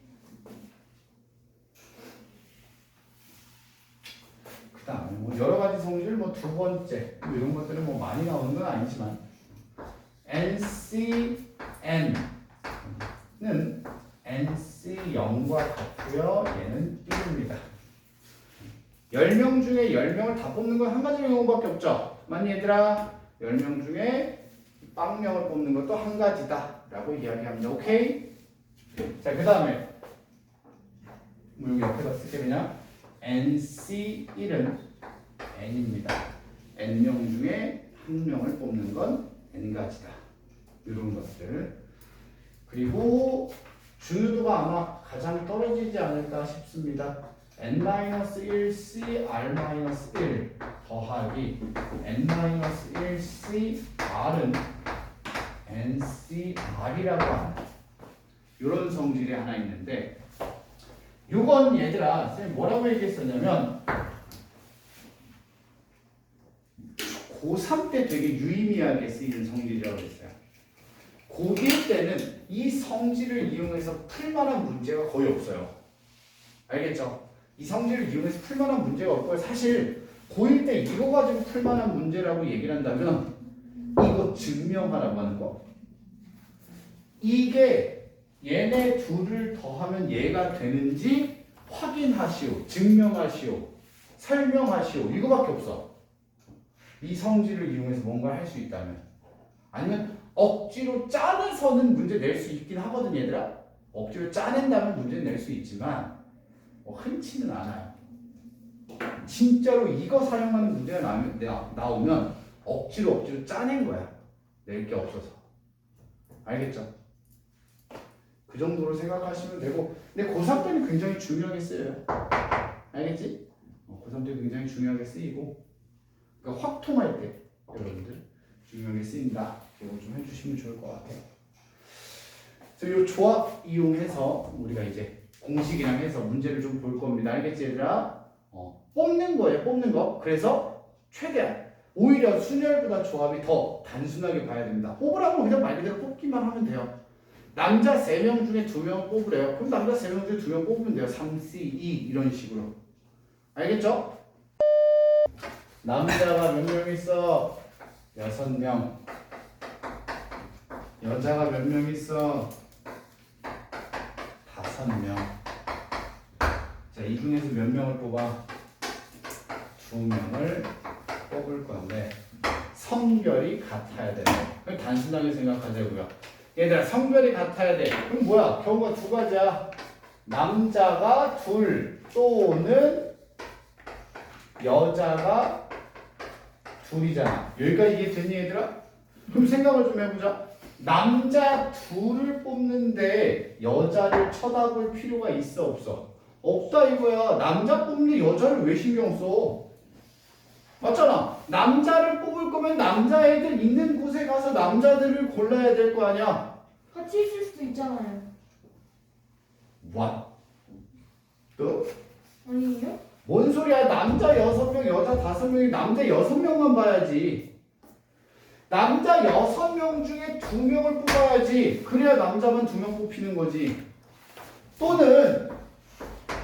그 다음에 뭐 여러 가지 성질 뭐 두 번째 뭐 이런 것들은 뭐 많이 나오는 건 아니지만 NCN은 NC0과 같고요. 얘는 1입니다. 10명 중에 10명을 다 뽑는 건 한 가지 경우밖에 없죠. 맞니 얘들아? 10명 중에 빵명을 뽑는 것도 한 가지다 라고 이야기합니다. 오케이? 자, 그 다음에 뭐 여기 옆에다 쓸게 그냥 NC1은 N입니다. N명 중에 한 명을 뽑는 건 N가지다. 이런 것들. 그리고 중요도가 아마 가장 떨어지지 않을까 싶습니다. N-1C R-1 더하기 N-1C R은 NCR이라고 하는 이런 성질이 하나 있는데 이건 얘들아 선생님 뭐라고 얘기했었냐면 고3 때 되게 유의미하게 쓰이는 성질이라고 했어요. 고1 때는 이 성질을 이용해서 풀만한 문제가 거의 없어요. 알겠죠? 이 성질을 이용해서 풀만한 문제가 없고요. 사실 고1 때 이거 가지고 풀만한 문제라고 얘기를 한다면 이거 증명하라고 하는 거. 이게 얘네 둘을 더하면 얘가 되는지 확인하시오. 증명하시오. 설명하시오. 이거밖에 없어. 이 성질을 이용해서 뭔가 할 수 있다면. 아니면 억지로 짜내서는 문제 낼 수 있긴 하거든 얘들아. 억지로 짜낸다면 문제 낼 수 있지만 흔치는 않아요. 진짜로 이거 사용하는 문제가 나오면 억지로 짜낸 거야. 낼 게 없어서. 알겠죠? 그 정도로 생각하시면 되고 근데 고3 때는 굉장히 중요하게 쓰여요. 알겠지? 고3 때 굉장히 중요하게 쓰이고 그러니까 확통할 때 여러분들 중요하게 쓰인다. 이거 좀 해주시면 좋을 것 같아요. 그래서 이 조합 이용해서 우리가 이제 공식이랑 해서 문제를 좀 볼 겁니다. 알겠지 얘들아? 뽑는 거예요. 뽑는 거. 그래서 최대한 오히려 순열보다 조합이 더 단순하게 봐야 됩니다. 뽑으라고 그냥 말 그대로 뽑기만 하면 돼요. 남자 3명 중에 2명 뽑으래요. 그럼 남자 3명 중에 2명 뽑으면 돼요. 3C, 2 이런 식으로. 알겠죠? 남자가 몇 명 있어? 6명. 여자가 몇 명 있어? 5명. 자, 이 중에서 몇 명을 뽑아? 2명을 뽑을 건데 성별이 같아야 돼요. 그럼 단순하게 생각하자고요. 얘들아, 성별이 같아야 돼. 그럼 뭐야? 경우가 2가지야. 남자가 2 또는 여자가 2이잖아. 여기까지 이해되니 얘들아? 그럼 생각을 좀 해보자. 남자 2를 뽑는데 여자를 쳐다볼 필요가 있어 없어? 없다 이거야. 남자 뽑는데 여자를 왜 신경 써? 맞잖아. 남자를 뽑을 거면 남자애들 있는 곳에 가서 남자들을 골라야 될 거 아니야. 같이 있을 수도 있잖아요. What? 또? 아니에요? 뭔 소리야? 남자 6명, 여자 5명이 남자 6명만 봐야지. 남자 6명 중에 2명을 뽑아야지. 그래야 남자만 2명 뽑히는 거지. 또는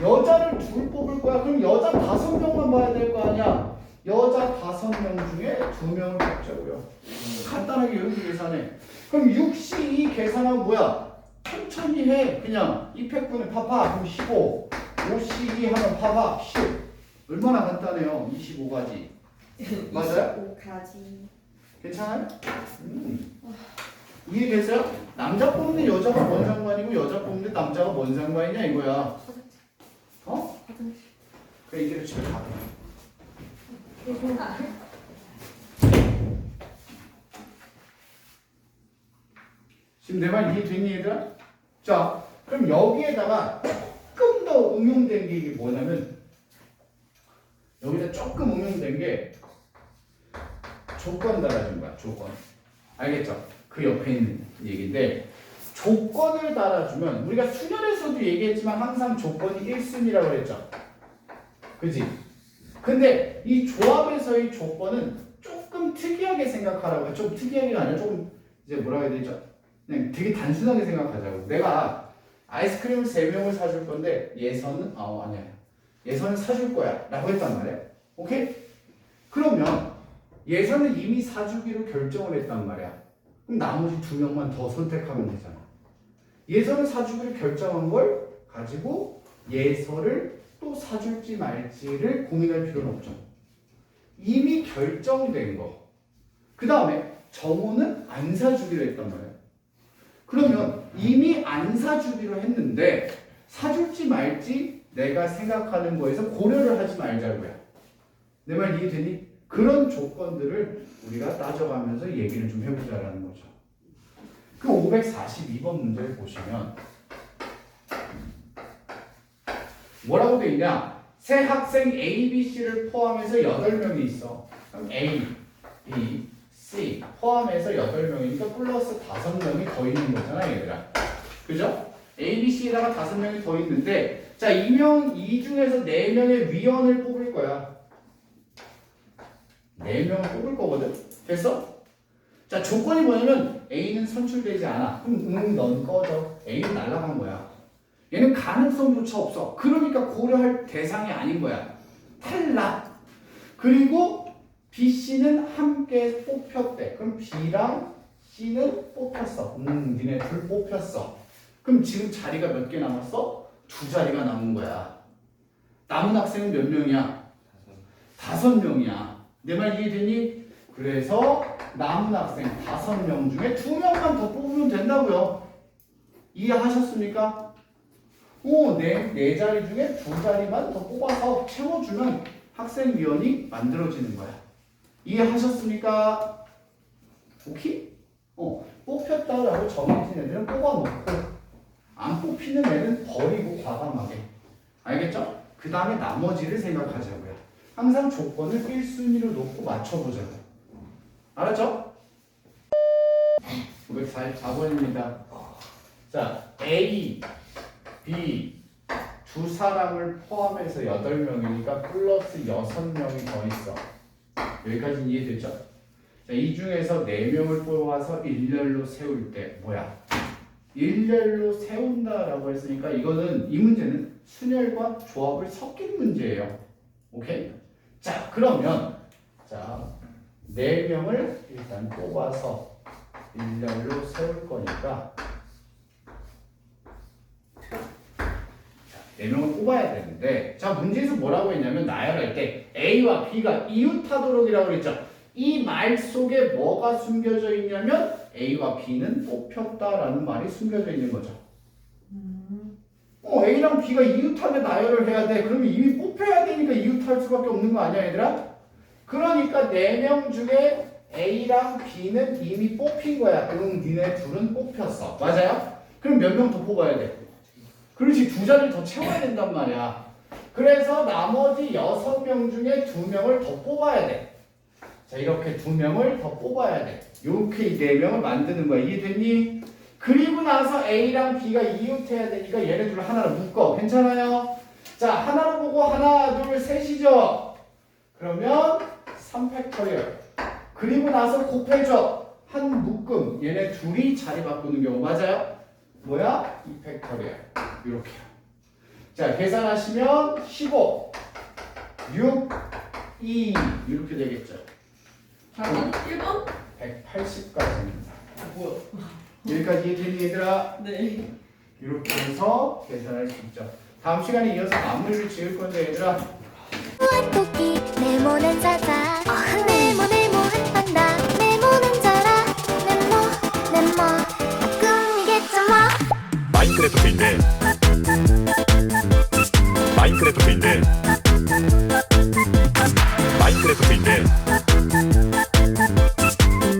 여자를 2 뽑을 거야. 그럼 여자 5명만 봐야 될 거 아니야. 여자 5명 중에 2명을 뽑자고요. 간단하게 이렇게 계산해. 그럼 6C2 계산하면 뭐야? 천천히 해. 그냥 2팩분의 파파 그럼 15. 5C2 하면 파파 10. 얼마나 간단해요. 25가지. 맞아요? 25가지. 괜찮아요? 이해됐어요? 남자 뽑는 여자가 뭔 상관이고 여자 뽑는 남자가 뭔 상관이냐 이거야. 어? 그래 이대로 집에 가. 지금 내 말 이해됐니 얘들아? 자 그럼 여기에다가 조금 더 응용된 게 이게 뭐냐면 여기다 조금 응용된 게 조건 달아준 거야. 조건. 알겠죠? 그 옆에 있는 얘기인데 조건을 달아주면 우리가 수련에서도 얘기했지만 항상 조건이 1순위라고 그랬죠. 그지? 근데 이 조합에서의 조건은 조금 특이하게 생각하라고. 좀 특이하게가 아니라 조금 이제 뭐라 해야 되죠? 그냥 되게 단순하게 생각하자고. 내가 아이스크림을 3명을 사줄 건데 예선은 아니야. 예선은 사줄 거야 라고 했단 말이야. 오케이? 그러면 예선은 이미 사주기로 결정을 했단 말이야. 그럼 나머지 2명만 더 선택하면 되잖아. 예선을 사주기로 결정한 걸 가지고 예서를 또 사줄지 말지를 고민할 필요는 없죠. 이미 결정된 거. 그 다음에 정호는 안 사주기로 했단 말이야. 그러면 이미 안 사주기로 했는데 사줄지 말지 내가 생각하는 거에서 고려를 하지 말자고요. 내 말 이해되니? 그런 조건들을 우리가 따져가면서 얘기를 좀 해보자라는 거죠. 그 542번 문제를 보시면 뭐라고 되어 있냐? 새 학생 A, B, C를 포함해서 8명이 있어. 그럼 A, B, C 포함해서 8명이니까 플러스 5명이 더 있는 거잖아 얘들아. 그죠? A, B, C에다가 5명이 더 있는데 자, 이 중에서 4명의 위원을 뽑을 거야. 4명을 뽑을 거거든. 됐어? 자, 조건이 뭐냐면 A는 선출되지 않아. 그럼 넌 꺼져. A는 날아간 거야. 얘는 가능성조차 없어. 그러니까 고려할 대상이 아닌 거야. 탈락. 그리고 B, C는 함께 뽑혔대. 그럼 B랑 C는 뽑혔어. 니네 둘 뽑혔어. 그럼 지금 자리가 몇 개 남았어? 2자리가 남은 거야. 남은 학생은 몇 명이야? 5명이야. 내 말 이해되니? 그래서 남은 학생 5명 중에 2명만 더 뽑으면 된다고요. 이해하셨습니까? 네 자리 중에 2자리만 더 뽑아서 채워주면 학생위원이 만들어지는 거야. 이해하셨습니까? 오케이? 뽑혔다라고 정해진 애들은 뽑아놓고 안 뽑히는 애는 버리고 과감하게. 알겠죠? 그 다음에 나머지를 생각하자고요. 항상 조건을 1순위로 놓고 맞춰보자고요. 알았죠? 944번입니다. 자, A, B 두 사람을 포함해서 8명이니까 플러스 6명이 더 있어. 여기까지는 이해됐죠? 자, 이 중에서 4명을 뽑아서 일렬로 세울 때 뭐야? 일렬로 세운다라고 했으니까 이거는 이 문제는 순열과 조합을 섞인 문제예요. 오케이? 자, 그러면 자 4명을 일단 뽑아서 일렬로 세울 거니까 4명을 뽑아야 되는데 자 문제에서 뭐라고 했냐면 나열할 때 A와 B가 이웃하도록이라고 그랬죠. 이 말 속에 뭐가 숨겨져 있냐면 A와 B는 뽑혔다라는 말이 숨겨져 있는 거죠. A랑 B가 이웃하게 나열을 해야 돼. 그러면 이미 뽑혀야 되니까 이웃할 수밖에 없는 거 아니야 얘들아? 그러니까 4명 중에 A랑 B는 이미 뽑힌 거야. 응, 니네 둘은 뽑혔어. 맞아요? 그럼 몇 명 더 뽑아야 돼? 그렇지, 2자리를 더 채워야 된단 말이야. 그래서 나머지 6명 중에 2명을 더 뽑아야 돼. 자, 이렇게 2명을 더 뽑아야 돼. 이렇게 4명을 만드는 거야. 이해됐니? 그리고 나서 A랑 B가 이웃해야 되니까 얘네 둘을 하나로 묶어. 괜찮아요? 자, 하나로 보고 하나, 둘, 셋이죠? 그러면 3팩토리얼. 그리고 나서 곱해줘. 한 묶음. 얘네 둘이 자리 바꾸는 경우 맞아요? 뭐야? 2팩토리얼. 이렇게요. 자, 계산하시면 15, 6, 2 이렇게 되겠죠. 답은 1번? 180까지입니다. 뭐야? 여기까지 이해되니 얘들아? 네. 이렇게 해서 계산할 수 있죠. 다음 시간에 이어서 마무리를 지을 건데 얘들아. 토끼 네모는 자자 네모 한다 네모는 자라 네모 꿈이겠죠 뭐 마인크래프트인데 마인크래프트인데 마인크래프트인데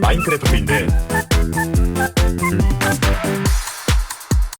마인크래프트인데